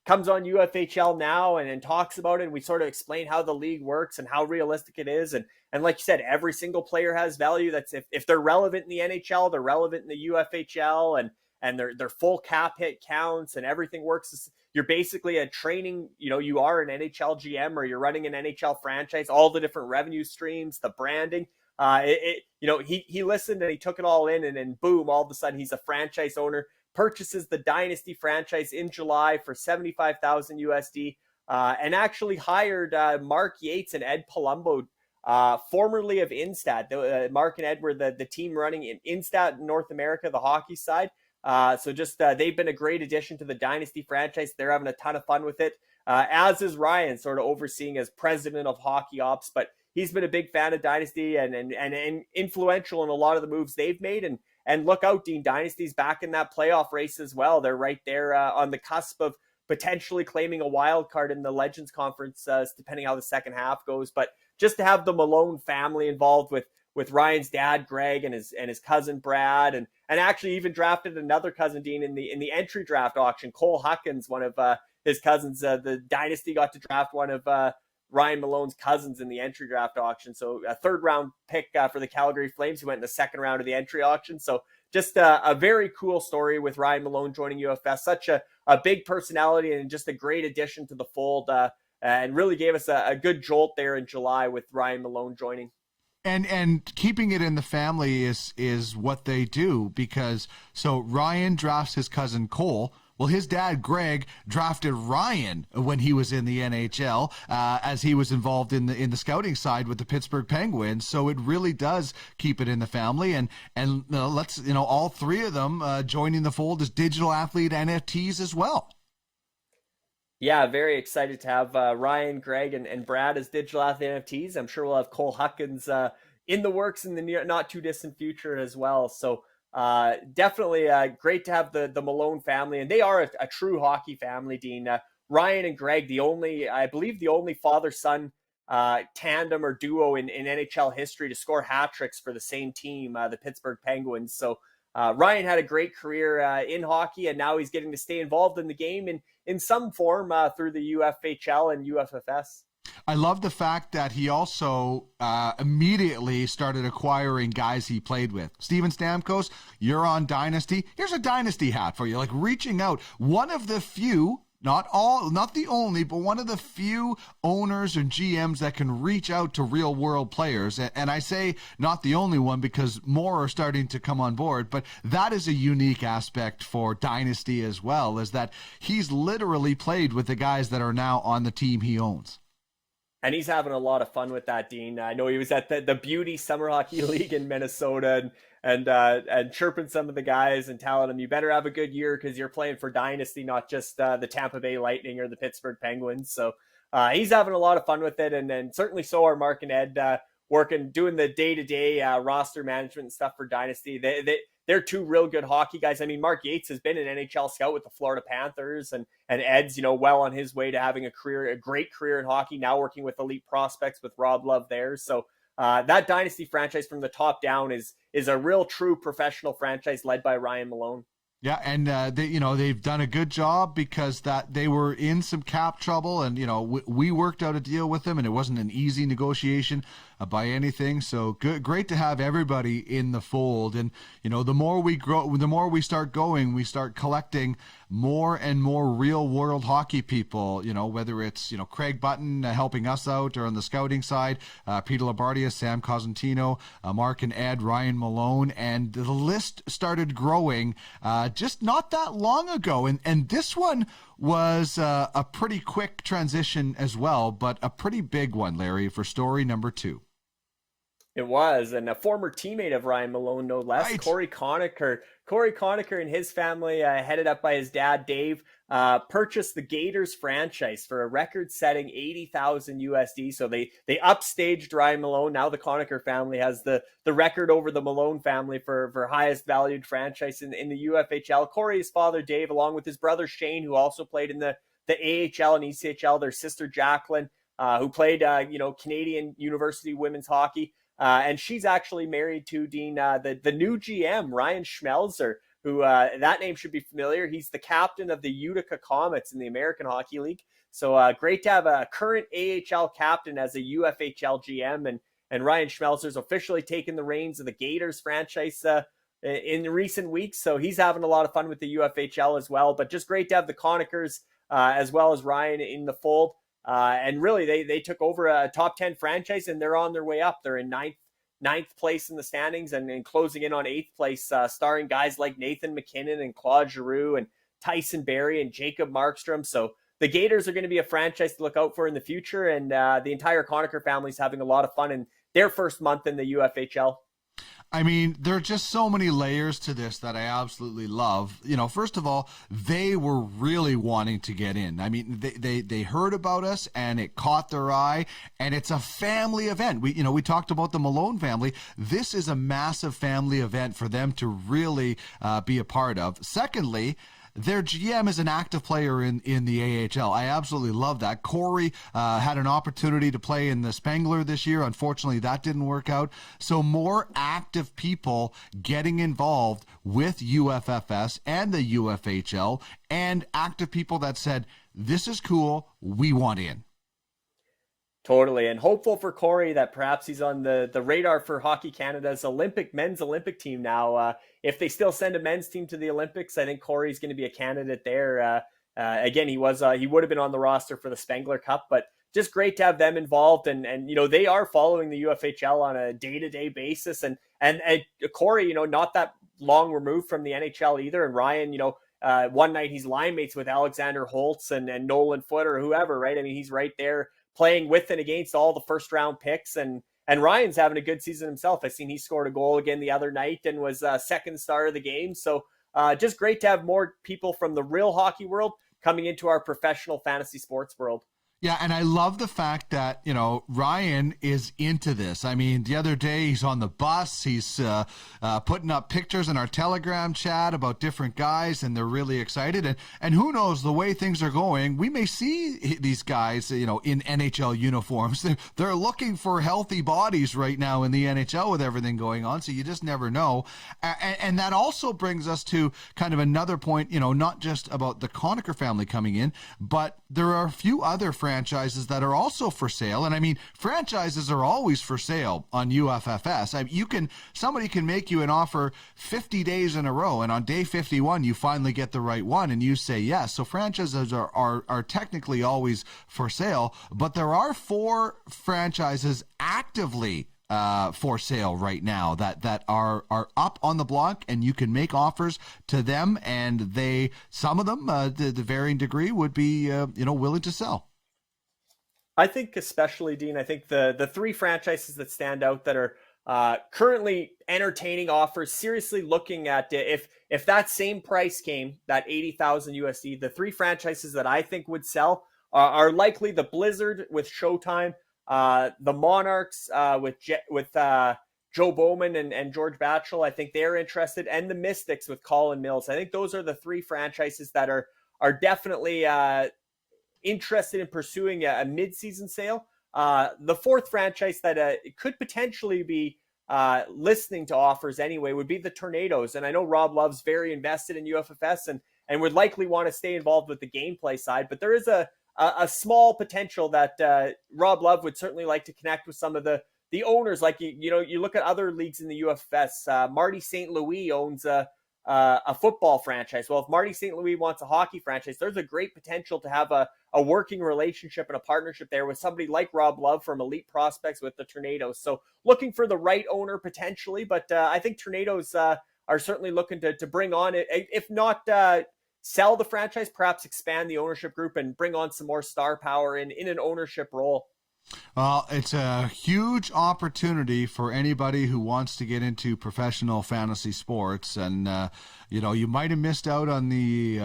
comes on UFHL now and talks about it. And we sort of explain how the league works and how realistic it is. And like you said, every single player has value. That's if they're relevant in the NHL, they're relevant in the UFHL, and their full cap hit counts and everything works. You're basically a training, you are an NHL GM or you're running an NHL franchise, all the different revenue streams, the branding. He listened and he took it all in, and then boom, all of a sudden he's a franchise owner, purchases the Dynasty franchise in July for $75,000 USD, and actually hired Mark Yates and Ed Palumbo, formerly of Instat. Mark and Ed were the team running in Instat in North America, the hockey side. So they've been a great addition to the Dynasty franchise. They're having a ton of fun with it, as is Ryan, sort of overseeing as president of hockey ops, but he's been a big fan of Dynasty and influential in a lot of the moves they've made. And look out, Dean, Dynasty's back in that playoff race as well. They're right there on the cusp of potentially claiming a wild card in the Legends Conference, depending how the second half goes. But just to have the Malone family involved with Ryan's dad, Greg, and his cousin, Brad, and actually even drafted another cousin, Dean, in the entry draft auction. Cole Huckins, one of his cousins. The Dynasty got to draft one of Ryan Malone's cousins in the entry draft auction. So a 3rd round pick for the Calgary Flames, who went in the 2nd round of the entry auction. So just a very cool story with Ryan Malone joining UFS. Such a big personality and just a great addition to the fold, and really gave us a good jolt there in July with Ryan Malone joining. And keeping it in the family is what they do, because so Ryan drafts his cousin Cole. Well, his dad, Greg, drafted Ryan when he was in the NHL, as he was involved in the scouting side with the Pittsburgh Penguins. So it really does keep it in the family. And all 3 of them joining the fold as digital athlete NFTs as well. Yeah, very excited to have Ryan, Greg, and Brad as digital athlete NFTs. I'm sure we'll have Cole Huckins in the works in the not too distant future as well. So definitely great to have the Malone family, and they are a true hockey family, Dean. Ryan and Greg, I believe the only father-son tandem or duo in NHL history to score hat tricks for the same team, the Pittsburgh Penguins. So Ryan had a great career in hockey, and now he's getting to stay involved in the game in some form through the UFHL and UFFS. I love the fact that he also immediately started acquiring guys he played with. Steven Stamkos, you're on Dynasty. Here's a Dynasty hat for you. Like reaching out. One of the few, not the only, but one of the few owners and GMs that can reach out to real world players. And I say not the only one because more are starting to come on board. But that is a unique aspect for Dynasty as well, is that he's literally played with the guys that are now on the team he owns. And he's having a lot of fun with that, Dean. I know he was at the Beauty Summer Hockey League in Minnesota and chirping some of the guys and telling them, you better have a good year because you're playing for Dynasty, not just the Tampa Bay Lightning or the Pittsburgh Penguins. So he's having a lot of fun with it. And certainly so are Mark and Ed, doing the day-to-day roster management and stuff for Dynasty. They're 2 real good hockey guys. I mean, Mark Yates has been an NHL scout with the Florida Panthers, and Ed's, well on his way to having a great career in hockey, now working with elite prospects with Rob Love there. So that Dynasty franchise from the top down is a real true professional franchise led by Ryan Malone. Yeah, and they've done a good job because that they were in some cap trouble, and we worked out a deal with them, and it wasn't an easy negotiation by anything. So great to have everybody in the fold, and the more we grow, the more we start going, we start collecting more and more real world hockey people, whether it's, Craig Button helping us out or on the scouting side, Peter Labardia, Sam Cosentino, Mark and Ed, Ryan Malone, and the list started growing just not that long ago. And this one was a pretty quick transition as well, but a pretty big one, Larry, for story number 2. It was, and a former teammate of Ryan Malone, no less, right. Corey Conoccur. Corey Conoccur and his family, headed up by his dad, Dave, purchased the Gators franchise for a record-setting $80,000 USD. So they upstaged Ryan Malone. Now the Conoccur family has the record over the Malone family for highest valued franchise in the UFHL. Corey's father, Dave, along with his brother Shane, who also played in the AHL and ECHL, their sister Jacqueline, who played Canadian University women's hockey. And she's actually married to Dean, the new GM, Ryan Schmelzer, who that name should be familiar. He's the captain of the Utica Comets in the American Hockey League. So great to have a current AHL captain as a UFHL GM. And Ryan Schmelzer's officially taken the reins of the Gators franchise in recent weeks. So he's having a lot of fun with the UFHL as well. But just great to have the Conoccurs as well as Ryan in the fold. And really, they took over a top 10 franchise, and they're on their way up. They're in ninth place in the standings and closing in on 8th place, starring guys like Nathan McKinnon and Claude Giroux and Tyson Barrie and Jacob Markstrom. So the Gators are going to be a franchise to look out for in the future, and the entire Conoccur family is having a lot of fun in their first month in the UFHL. I mean, there are just so many layers to this that I absolutely love. First of all, they were really wanting to get in. I mean, they heard about us and it caught their eye, and it's a family event. We talked about the Malone family. This is a massive family event for them to really be a part of. Secondly, their GM is an active player in the AHL. I absolutely love that. Corey had an opportunity to play in the Spengler this year. Unfortunately, that didn't work out. So more active people getting involved with UFFS and the UFHL, and active people that said, this is cool, we want in. Totally, and hopeful for Corey that perhaps he's on the radar for Hockey Canada's men's Olympic team now. If they still send a men's team to the Olympics, I think Corey's going to be a candidate there. Again, he would have been on the roster for the Spengler Cup, but just great to have them involved. And they are following the UFHL on a day-to-day basis. And Corey, not that long removed from the NHL either. And Ryan, one night he's line mates with Alexander Holtz and Nolan Foote or whoever, right? I mean, he's right there playing with and against all the first round picks, and Ryan's having a good season himself. I seen he scored a goal again the other night and was second star of the game. So just great to have more people from the real hockey world coming into our professional fantasy sports world. Yeah, and I love the fact that, Ryan is into this. I mean, the other day he's on the bus. He's putting up pictures in our Telegram chat about different guys, and they're really excited. And who knows, the way things are going, we may see these guys, in NHL uniforms. They're looking for healthy bodies right now in the NHL with everything going on, so you just never know. And that also brings us to kind of another point, not just about the Conoccur family coming in, but there are a few other franchises that are also for sale. And I mean, franchises are always for sale on UFFS. Somebody can make you an offer 50 days in a row, and on day 51 you finally get the right one and you say yes. So franchises are technically always for sale, but there are 4 franchises actively for sale right now that are up on the block, and you can make offers to them, and some of them to the varying degree would be willing to sell. I think especially, Dean, I think the 3 franchises that stand out that are currently entertaining offers, seriously looking at if that same price came, that $80,000 USD, the 3 franchises that I think would sell are likely the Blizzard with Showtime, the Monarchs with Joe Bowman and George Batchel. I think they're interested, and the Mystics with Colin Mills. I think those are the 3 franchises that are definitely interested in pursuing a mid-season sale. The 4th franchise that could potentially be listening to offers anyway would be the Tornadoes. And I know Rob Love's very invested in UFFS and would likely want to stay involved with the gameplay side, but there is a small potential that Rob Love would certainly like to connect with some of the owners. Like, you look at other leagues in the UFS, Marty St. Louis owns a football franchise. Well, if Marty St. Louis wants a hockey franchise, there's a great potential to have a working relationship and a partnership there with somebody like Rob Love from Elite Prospects with the Tornadoes. So looking for the right owner potentially, but I think Tornadoes are certainly looking to bring on it, if not sell the franchise, perhaps expand the ownership group and bring on some more star power in an ownership role. Well, it's a huge opportunity for anybody who wants to get into professional fantasy sports, and you might have missed out on the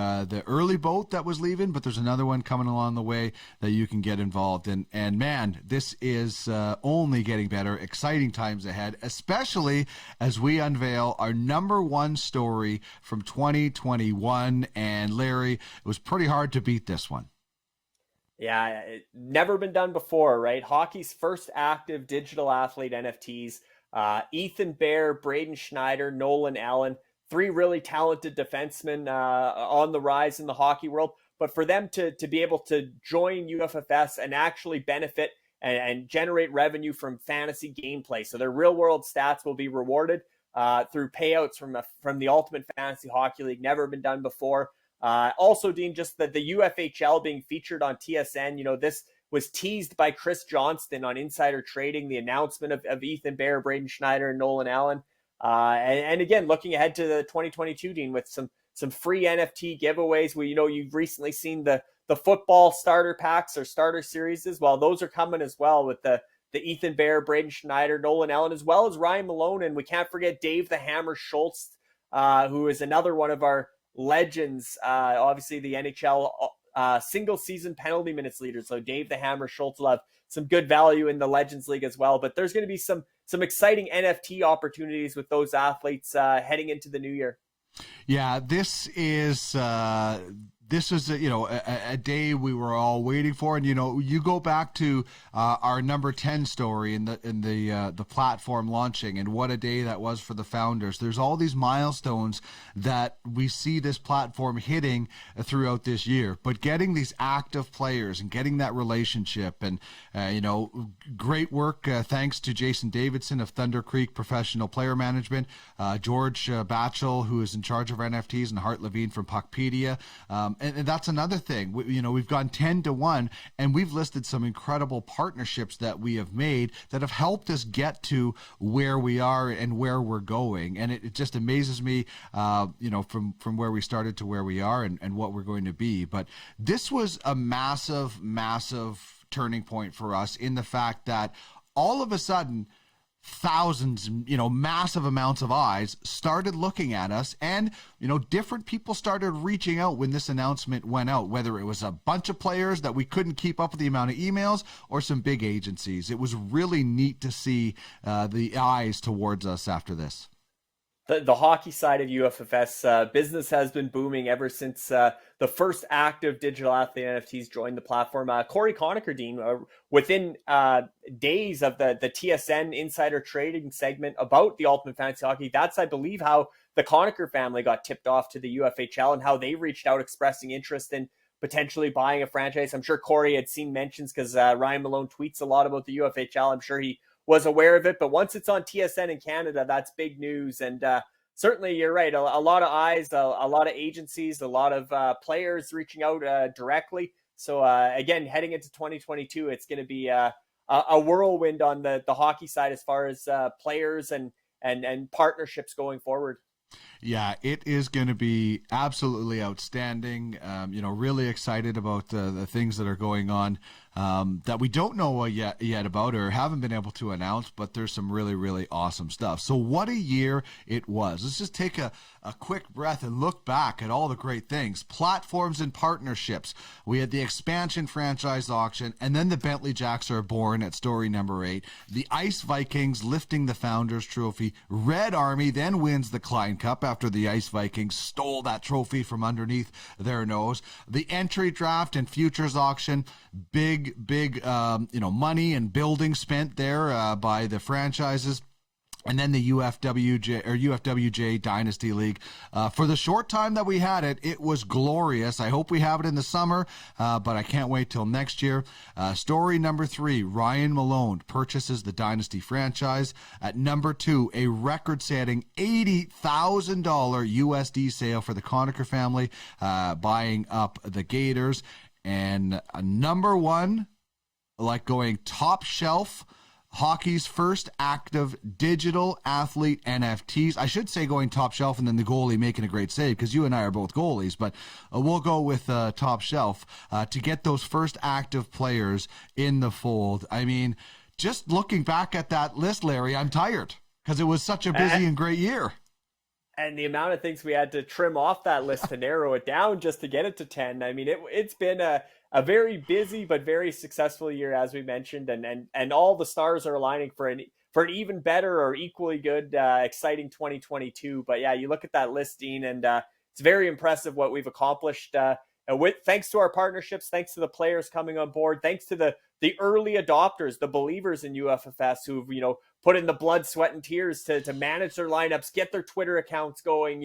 early boat that was leaving, but there's another one coming along the way that you can get involved in. And man, this is only getting better. Exciting times ahead, especially as we unveil our number one story from 2021. And Larry, it was pretty hard to beat this one. Yeah, it never been done before, right? Hockey's first active digital athlete NFTs. Ethan Bear, Braden Schneider, Nolan Allen, three really talented defensemen on the rise in the hockey world. But for them to be able to join UFFS and actually benefit and generate revenue from fantasy gameplay. So their real world stats will be rewarded through payouts from the Ultimate Fantasy Hockey League. Never been done before. Also, Dean, just the UFHL being featured on TSN, this was teased by Chris Johnston on Insider Trading, the announcement of Ethan Bear, Braden Schneider, and Nolan Allen. And again, looking ahead to the 2022, Dean, with some free NFT giveaways. You've recently seen the football starter packs or starter series as well. Those are coming as well with the Ethan Bear, Braden Schneider, Nolan Allen, as well as Ryan Malone. And we can't forget Dave the Hammer Schultz, who is another one of our legends, obviously the NHL single season penalty minutes leader. So Dave the Hammer Schultz will have some good value in the Legends League as well. But there's going to be some exciting NFT opportunities with those athletes heading into the new year. Yeah, this is a day we were all waiting for, and you go back to our number 10 story in the platform launching, and what a day that was for the founders. There's all these milestones that we see this platform hitting throughout this year, but getting these active players and getting that relationship, and great work. Thanks to Jason Davidson of Thunder Creek Professional Player Management, George Batchel, who is in charge of NFTs, and Hart Levine from Puckpedia. And that's another thing. We've gone 10-1, and we've listed some incredible partnerships that we have made that have helped us get to where we are and where we're going. And it just amazes me, from where we started to where we are and what we're going to be. But this was a massive, massive turning point for us in the fact that all of a sudden, thousands, massive amounts of eyes started looking at us, and different people started reaching out when this announcement went out, whether it was a bunch of players that we couldn't keep up with the amount of emails or some big agencies. It was really neat to see the eyes towards us after this. The hockey side of UFFS business has been booming ever since the first active digital athlete NFTs joined the platform. Corey Conoccur, Dean, within days of the TSN Insider Trading segment about the Ultimate Fantasy Hockey, that's, I believe, how the Conoccur family got tipped off to the UFHL and how they reached out expressing interest in potentially buying a franchise. I'm sure Corey had seen mentions because Ryan Malone tweets a lot about the UFHL. I'm sure he was aware of it, but once it's on TSN in Canada, that's big news. And certainly you're right. A lot of eyes, a lot of agencies, a lot of players reaching out directly. So again, heading into 2022, it's going to be a whirlwind on the hockey side as far as players and partnerships going forward. Yeah, it is going to be absolutely outstanding. Really excited about the things that are going on that we don't know yet about or haven't been able to announce, but there's some really, really awesome stuff. So what a year it was. Let's just take a quick breath and look back at all the great things. Platforms and partnerships. We had the expansion franchise auction, and then the Bentley Jacks are born at story number 8. The Ice Vikings lifting the Founders Trophy. Red Army then wins the Klein Cup after the Ice Vikings stole that trophy from underneath their nose. The entry draft and futures auction, big money and building spent there by the franchises. and then the UFWJ or UFWJ Dynasty League. For the short time that we had it, it was glorious. I hope we have it in the summer, but I can't wait till next year. Story number 3, Ryan Malone purchases the Dynasty franchise. At number 2, a record-setting $80,000 USD sale for the Conoccur family, buying up the Gators. And number 1, like going top shelf, hockey's first active digital athlete NFTs. I should say going top shelf and then the goalie making a great save, because you and I are both goalies, but we'll go with top shelf to get those first active players in the fold. I mean, just looking back at that list, Larry, I'm tired because it was such a busy and great year. And the amount of things we had to trim off that list to narrow it down just to get it to 10. I mean, it's been a very busy but very successful year, as we mentioned, and all the stars are aligning for an even better or equally good, exciting 2022. But yeah, you look at that list, Dean, and it's very impressive what we've accomplished. Thanks to our partnerships, thanks to the players coming on board, thanks to the early adopters, the believers in UFFS who've put in the blood, sweat, and tears to manage their lineups, get their Twitter accounts going.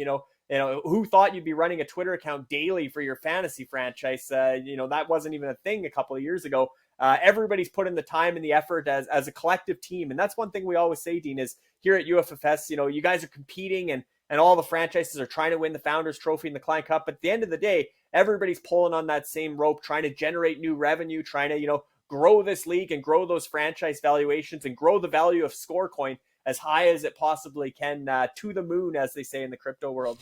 Who thought you'd be running a Twitter account daily for your fantasy franchise? That wasn't even a thing a couple of years ago. Everybody's put in the time and the effort as a collective team. And that's one thing we always say, Dean, is here at UFFS, you guys are competing and all the franchises are trying to win the Founders Trophy and the Klein Cup. But at the end of the day, everybody's pulling on that same rope, trying to generate new revenue, trying to, grow this league and grow those franchise valuations and grow the value of Scorecoin as high as it possibly can, to the moon, as they say in the crypto world.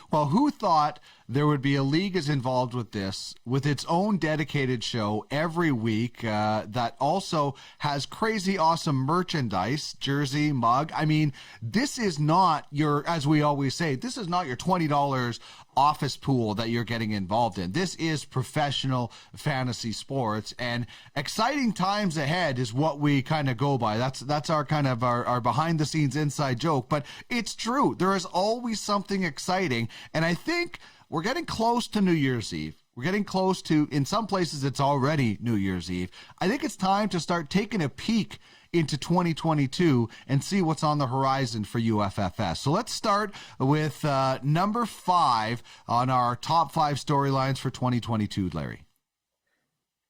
Well, who thought there would be a league as involved with this, with its own dedicated show every week, that also has crazy awesome merchandise, jersey, mug. I mean, this is not your, as we always say, this is not your $20 office pool that you're getting involved in. This is professional fantasy sports, and exciting times ahead is what we kind of go by. That's our kind of our behind the scenes inside joke, but it's true. There is always something exciting, and I think we're getting close to New Year's Eve. We're getting close to, in some places it's already New Year's Eve. I think it's time to start taking a peek into 2022 and see what's on the horizon for UFFS. So let's start with number 5 on our top 5 storylines for 2022, Larry.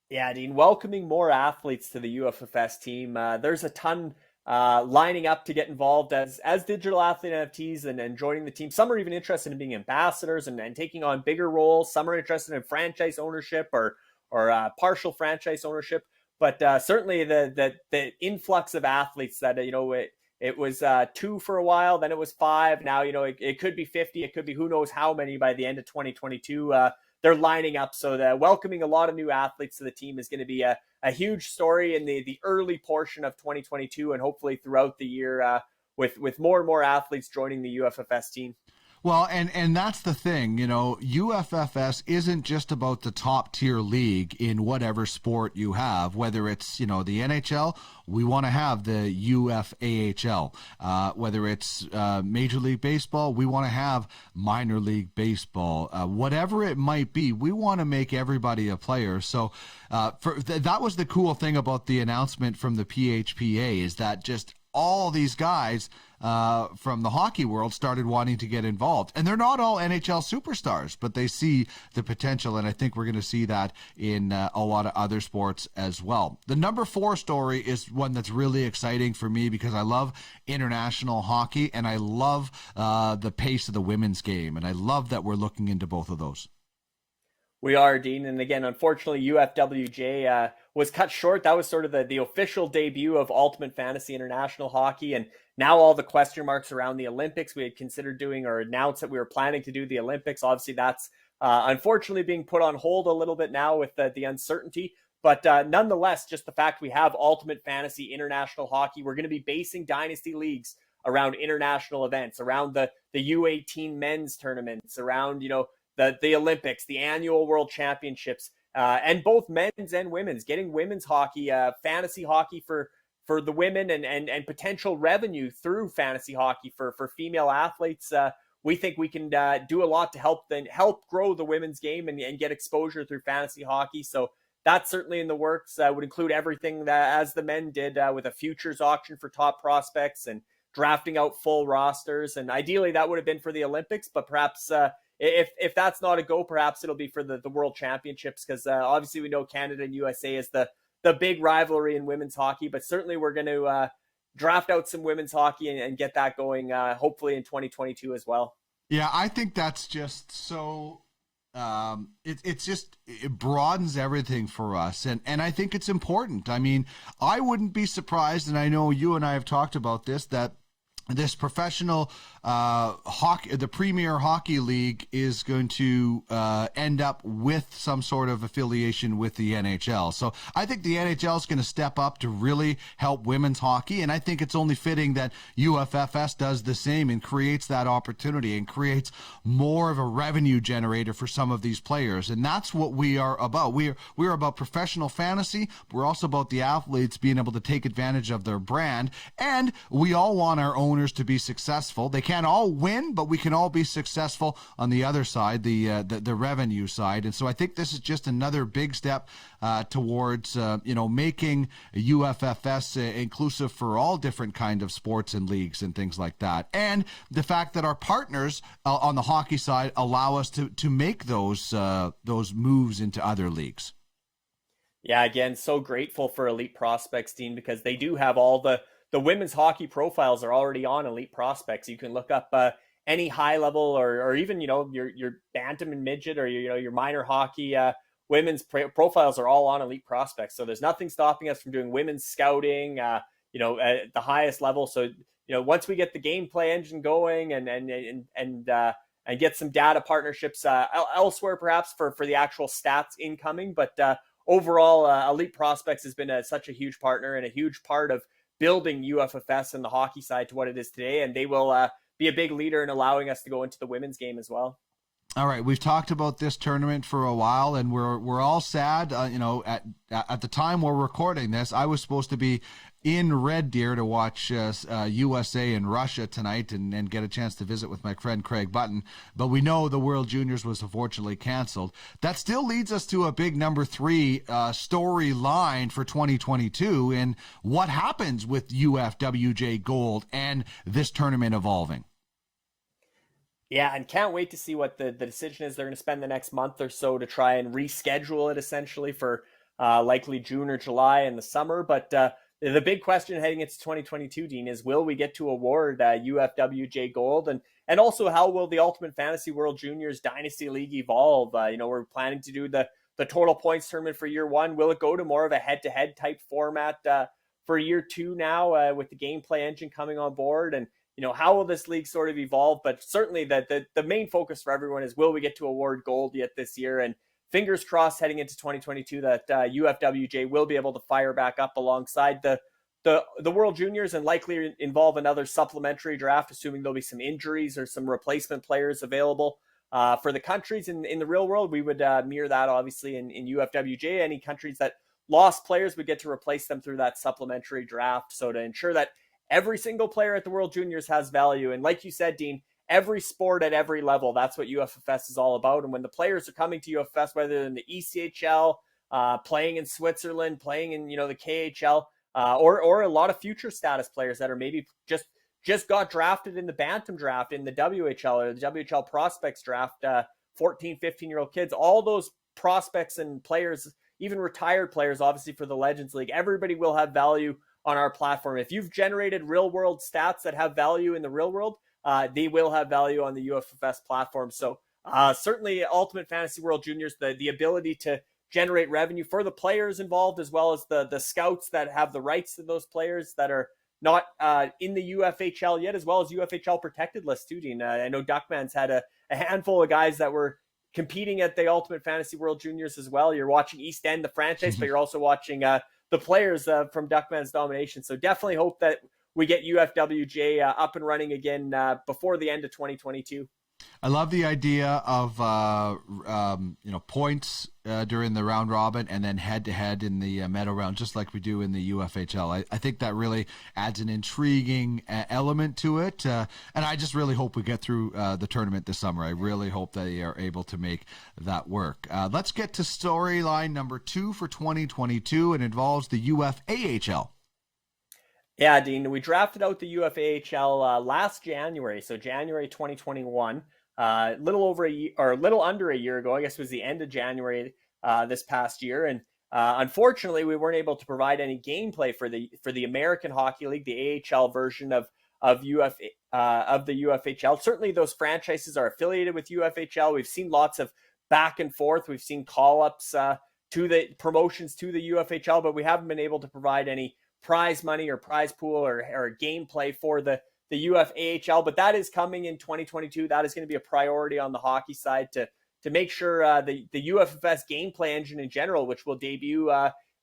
Yeah, Dean, welcoming more athletes to the UFFS team. There's a ton lining up to get involved as digital athlete NFTs and joining the team. Some are even interested in being ambassadors and taking on bigger roles. Some are interested in franchise ownership or partial franchise ownership. But certainly the influx of athletes that, it was 2 for a while, then it was 5. Now, it could be 50. It could be who knows how many by the end of 2022. They're lining up. So welcoming a lot of new athletes to the team is going to be a huge story in the early portion of 2022 and hopefully throughout the year with more and more athletes joining the UFFS team. Well, and that's the thing, UFFS isn't just about the top tier league in whatever sport you have, whether it's, the NHL, we want to have the UFAHL, whether it's Major League Baseball, we want to have minor league baseball, whatever it might be, we want to make everybody a player. So that was the cool thing about the announcement from the PHPA, is that just all these guys from the hockey world started wanting to get involved. And they're not all NHL superstars, but they see the potential, and I think we're going to see that in a lot of other sports as well. The number 4 story is one that's really exciting for me because I love international hockey, and I love the pace of the women's game, and I love that we're looking into both of those. We are, Dean. And again, unfortunately, UFWJ was cut short. That was sort of the official debut of Ultimate Fantasy International Hockey. And now all the question marks around the Olympics. We had considered doing or announced that we were planning to do the Olympics. Obviously, that's unfortunately being put on hold a little bit now with the uncertainty. But nonetheless, just the fact we have Ultimate Fantasy International Hockey, we're going to be basing Dynasty leagues around international events, around the U18 men's tournaments, around, the Olympics, the annual World Championships, and both men's and women's, getting women's hockey, fantasy hockey for the women and potential revenue through fantasy hockey for female athletes. We think we can do a lot to help grow the women's game and get exposure through fantasy hockey. So that's certainly in the works. Would include everything that, as the men did with a futures auction for top prospects and drafting out full rosters. And ideally that would have been for the Olympics, but perhaps if that's not a go, perhaps it'll be for the World Championships, because obviously we know Canada and USA is the big rivalry in women's hockey, but certainly we're going to draft out some women's hockey and get that going hopefully in 2022 as well. Yeah, I think that's just so it broadens everything for us, and I think it's important. I mean, I wouldn't be surprised, and I know you and I have talked about this, that this professional hockey, the Premier Hockey League, is going to end up with some sort of affiliation with the NHL. So I think the NHL is going to step up to really help women's hockey, and I think it's only fitting that UFFS does the same and creates that opportunity and creates more of a revenue generator for some of these players. And that's what we are about. We're about professional fantasy. We're also about the athletes being able to take advantage of their brand, and we all want our owners to be successful. They can't all win, but we can all be successful on the other side, the revenue side. And so I think this is just another big step towards making UFFS inclusive for all different kind of sports and leagues and things like that. And the fact that our partners on the hockey side allow us to make those moves into other leagues. Yeah, again, so grateful for Elite Prospects, Dean, because they do have all the women's hockey profiles are already on Elite Prospects. You can look up any high level or even, your bantam and midget or, your minor hockey women's profiles are all on Elite Prospects. So there's nothing stopping us from doing women's scouting, at the highest level. So, once we get the gameplay engine going and get some data partnerships elsewhere, perhaps for the actual stats incoming. But overall, Elite Prospects has been such a huge partner and a huge part of building UFFS and the hockey side to what it is today. And they will be a big leader in allowing us to go into the women's game as well. All right, we've talked about this tournament for a while, and we're all sad. At the time we're recording this, I was supposed to be in Red Deer to watch USA and Russia tonight and get a chance to visit with my friend Craig Button. But we know the World Juniors was unfortunately canceled. That still leads us to a big number 3 storyline for 2022 and what happens with UFWJ Gold and this tournament evolving. Yeah, and can't wait to see what the decision is. They're going to spend the next month or so to try and reschedule it essentially for likely June or July in the summer. But the big question heading into 2022, Dean, is will we get to award UFWJ Gold? And also, how will the Ultimate Fantasy World Juniors Dynasty League evolve? We're planning to do the total points tournament for year 1. Will it go to more of a head-to-head type format for year 2 now with the gameplay engine coming on board? And how will this league sort of evolve? But certainly the main focus for everyone is, will we get to award gold yet this year? And fingers crossed heading into 2022 that UFWJ will be able to fire back up alongside the World Juniors and likely involve another supplementary draft, assuming there'll be some injuries or some replacement players available for the countries. In the real world, we would mirror that obviously in UFWJ. Any countries that lost players would get to replace them through that supplementary draft. So to ensure that every single player at the World Juniors has value. And like you said, Dean, every sport at every level, that's what UFFS is all about. And when the players are coming to UFFS, whether in the ECHL, playing in Switzerland, playing in, the KHL, or a lot of future status players that are maybe just got drafted in the Bantam draft, in the WHL or the WHL prospects draft, 14, 15-year-old kids, all those prospects and players, even retired players, obviously for the Legends League, everybody will have value on our platform. If you've generated real world stats that have value in the real world, they will have value on the UFFS platform. So certainly Ultimate Fantasy World Juniors, the ability to generate revenue for the players involved, as well as the scouts that have the rights to those players that are not in the UFHL yet, as well as UFHL protected list too, Dean. I know Duckman's had a handful of guys that were competing at the Ultimate Fantasy World Juniors as well. You're watching East End, the franchise, but you're also watching the players from Duckman's domination. So definitely hope that we get UFWJ up and running again before the end of 2022. I love the idea of points during the round robin and then head to head in the medal round, just like we do in the UFHL. I think that really adds an intriguing element to it, and I just really hope we get through the tournament this summer. I really hope they are able to make that work. Let's get to storyline number 2 for 2022. It involves the UFAHL. Yeah, Dean, we drafted out the UFAHL last January, so January 2021, little over a year, or a little under a year ago. I guess it was the end of January this past year, and unfortunately, we weren't able to provide any gameplay for the American Hockey League, the AHL version of the UFHL. Certainly, those franchises are affiliated with UFHL. We've seen lots of back and forth. We've seen call ups to the promotions to the UFHL, but we haven't been able to provide any prize money or prize pool or gameplay for the UFAHL, but that is coming in 2022. That is going to be a priority on the hockey side to make sure the UFFS gameplay engine in general, which will debut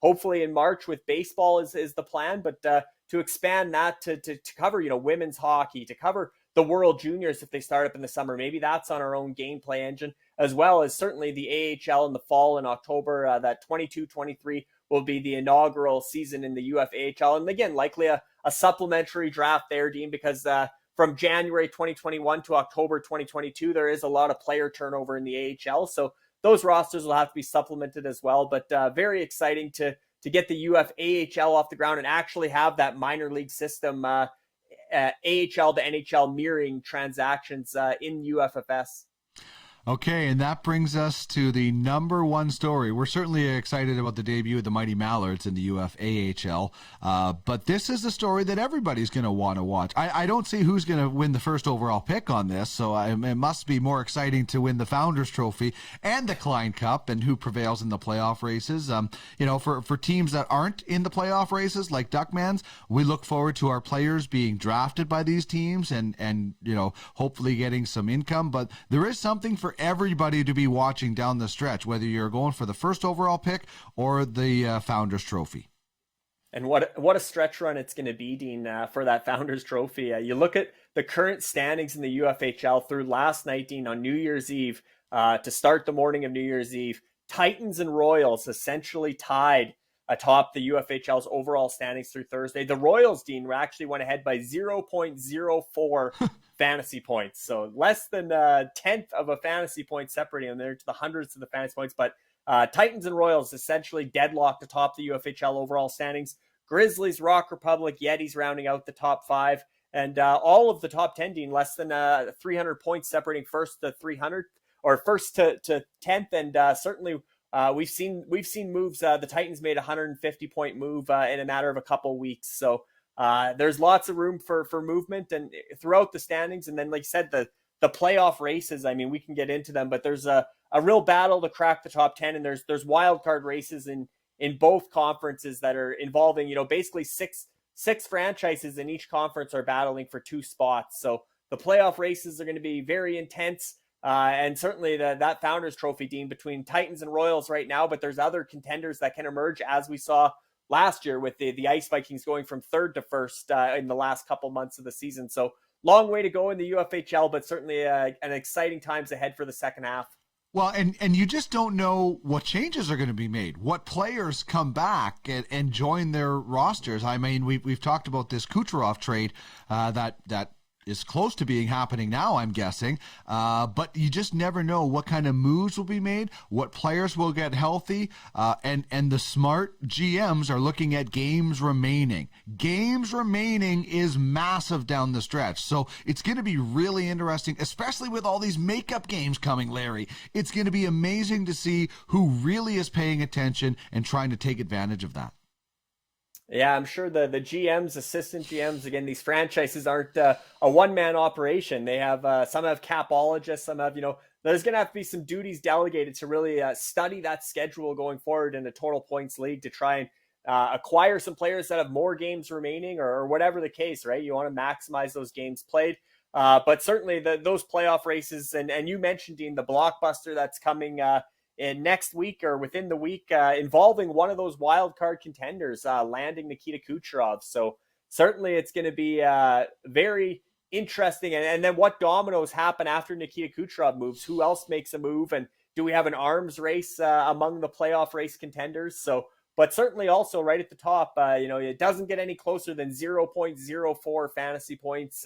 hopefully in March with baseball is the plan, but to expand that to cover, women's hockey, to cover the World Juniors if they start up in the summer. Maybe that's on our own gameplay engine, as well as certainly the AHL in the fall in October. That 22-23 will be the inaugural season in the UFAHL. And again, likely a supplementary draft there, Dean, because from January 2021 to October 2022, there is a lot of player turnover in the AHL. So those rosters will have to be supplemented as well. But very exciting to get the UFAHL off the ground and actually have that minor league system, AHL to NHL mirroring transactions in UFFS. Okay, and that brings us to the number one story. We're certainly excited about the debut of the Mighty Mallards in the UFAHL, but this is the story that everybody's going to want to watch. I don't see who's going to win the first overall pick on this, so it must be more exciting to win the Founders Trophy and the Klein Cup and who prevails in the playoff races. For teams that aren't in the playoff races, like Duckmans, we look forward to our players being drafted by these teams and hopefully getting some income, but there is something for everybody to be watching down the stretch, whether you're going for the first overall pick or the Founders Trophy. And what a stretch run it's going to be, Dean, for that Founders Trophy. You look at the current standings in the UFHL through last night, Dean, on New Year's Eve, to start the morning of New Year's Eve. Titans and Royals essentially tied atop the UFHL's overall standings through Thursday. The Royals, Dean, actually went ahead by 0.04 fantasy points. So less than a tenth of a fantasy point separating them there to the hundreds of the fantasy points. But Titans and Royals essentially deadlocked atop the UFHL overall standings. Grizzlies, Rock Republic, Yetis rounding out the top five. And all of the top 10, Dean, less than 300 points separating first to 300 or first to 10th. And certainly we've seen moves. The Titans made a 150-point move in a matter of a couple weeks. So there's lots of room for movement and throughout the standings. And then, like you said, the playoff races, I mean, we can get into them, but there's a real battle to crack the top 10. And there's wild card races in both conferences that are involving, basically six franchises in each conference are battling for 2 spots. So the playoff races are going to be very intense. And certainly that Founders Trophy, Dean, between Titans and Royals right now, but there's other contenders that can emerge, as we saw last year with the Ice Vikings going from third to first in the last couple months of the season. So long way to go in the UFHL, but certainly an exciting times ahead for the second half. Well, and you just don't know what changes are going to be made, what players come back and join their rosters. I mean, we've talked about this Kucherov trade that is close to being happening now, I'm guessing. But you just never know what kind of moves will be made, what players will get healthy, and the smart GMs are looking at games remaining. Games remaining is massive down the stretch. So it's going to be really interesting, especially with all these makeup games coming, Larry. It's going to be amazing to see who really is paying attention and trying to take advantage of that. Yeah, I'm sure the GMs, assistant GMs, again, these franchises aren't a one-man operation. They have some have capologists, some have, there's going to have to be some duties delegated to really study that schedule going forward in a total points league to try and acquire some players that have more games remaining or whatever the case, right? You want to maximize those games played. But certainly those playoff races, and you mentioned, Dean, the blockbuster that's coming in next week or within the week, involving one of those wild card contenders landing Nikita Kucherov. So certainly it's going to be very interesting. And then what dominoes happen after Nikita Kucherov moves? Who else makes a move? And do we have an arms race among the playoff race contenders? So, but certainly also right at the top, it doesn't get any closer than 0.04 fantasy points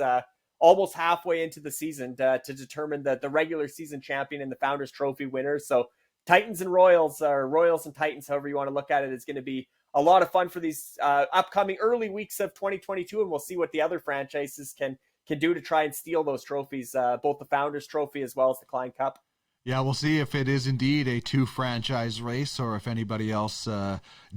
almost halfway into the season to determine the regular season champion and the Founders Trophy winner. So Titans and Royals, or Royals and Titans, however you want to look at it, is going to be a lot of fun for these upcoming early weeks of 2022, and we'll see what the other franchises can do to try and steal those trophies, both the Founders Trophy as well as the Klein Cup. Yeah, we'll see if it is indeed a two-franchise race or if anybody else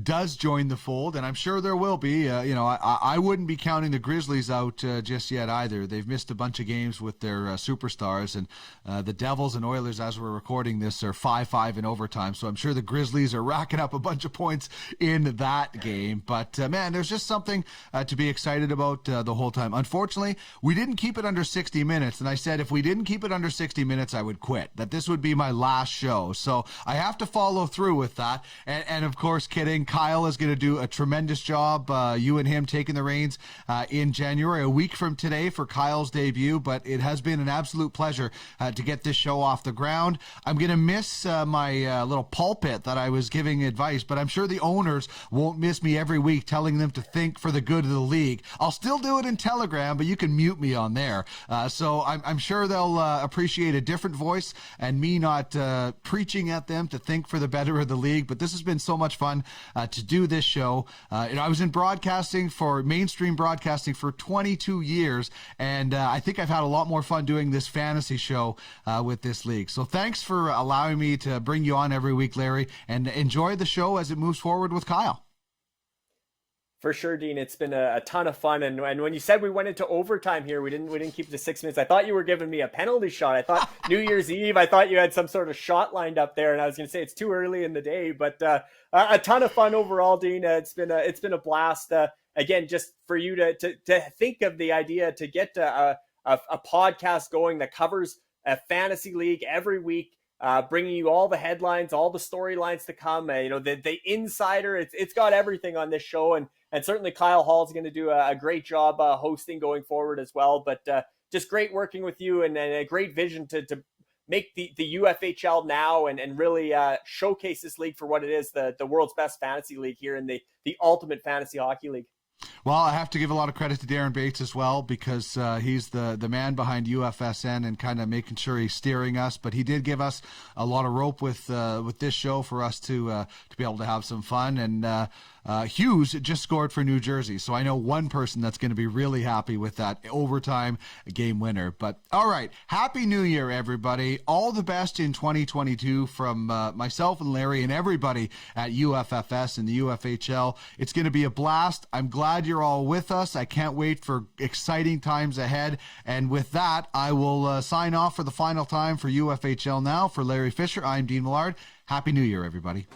does join the fold, and I'm sure there will be. I wouldn't be counting the Grizzlies out just yet either. They've missed a bunch of games with their superstars, and the Devils and Oilers, as we're recording this, are 5-5 in overtime, so I'm sure the Grizzlies are racking up a bunch of points in that game. But, man, there's just something to be excited about the whole time. Unfortunately, we didn't keep it under 60 minutes, and I said if we didn't keep it under 60 minutes, I would quit, that this would be my last show. So I have to follow through with that. And of course, kidding, Kyle is going to do a tremendous job. You and him taking the reins in January, a week from today for Kyle's debut. But it has been an absolute pleasure to get this show off the ground. I'm going to miss my little pulpit that I was giving advice, but I'm sure the owners won't miss me every week telling them to think for the good of the league. I'll still do it in Telegram, but you can mute me on there. So I'm sure they'll appreciate a different voice and me not preaching at them to think for the better of the league. But this has been so much fun to do this show. I was in broadcasting, for mainstream broadcasting, for 22 years, and I think I've had a lot more fun doing this fantasy show with this league. So thanks for allowing me to bring you on every week, Larry, and enjoy the show as it moves forward with Kyle. For sure, Dean. It's been a ton of fun, and when you said we went into overtime here, we didn't keep it to 6 minutes. I thought you were giving me a penalty shot. I thought New Year's Eve. I thought you had some sort of shot lined up there, and I was going to say it's too early in the day. But a ton of fun overall, Dean. It's been a blast. Again, just for you to think of the idea to get a podcast going that covers a fantasy league every week. Bringing you all the headlines, all the storylines to come. The insider. It's got everything on this show, and certainly Kyle Hall's going to do a great job hosting going forward as well. But just great working with you, and a great vision to make the UFHL now and really showcase this league for what it is, the world's best fantasy league here in the ultimate fantasy hockey league. Well, I have to give a lot of credit to Darren Bates as well, because he's the man behind UFSN and kind of making sure he's steering us. But he did give us a lot of rope with this show for us to be able to have some fun. And Hughes just scored for New Jersey, so I know one person that's going to be really happy with that overtime game winner. But all right, Happy New Year, everybody. All the best in 2022 from myself and Larry and everybody at UFFS and the UFHL. It's going to be a blast. I'm glad you're all with us. I can't wait for exciting times ahead. And with that, I will sign off for the final time for UFHL now. For Larry Fisher, I'm Dean Millard. Happy New Year, everybody.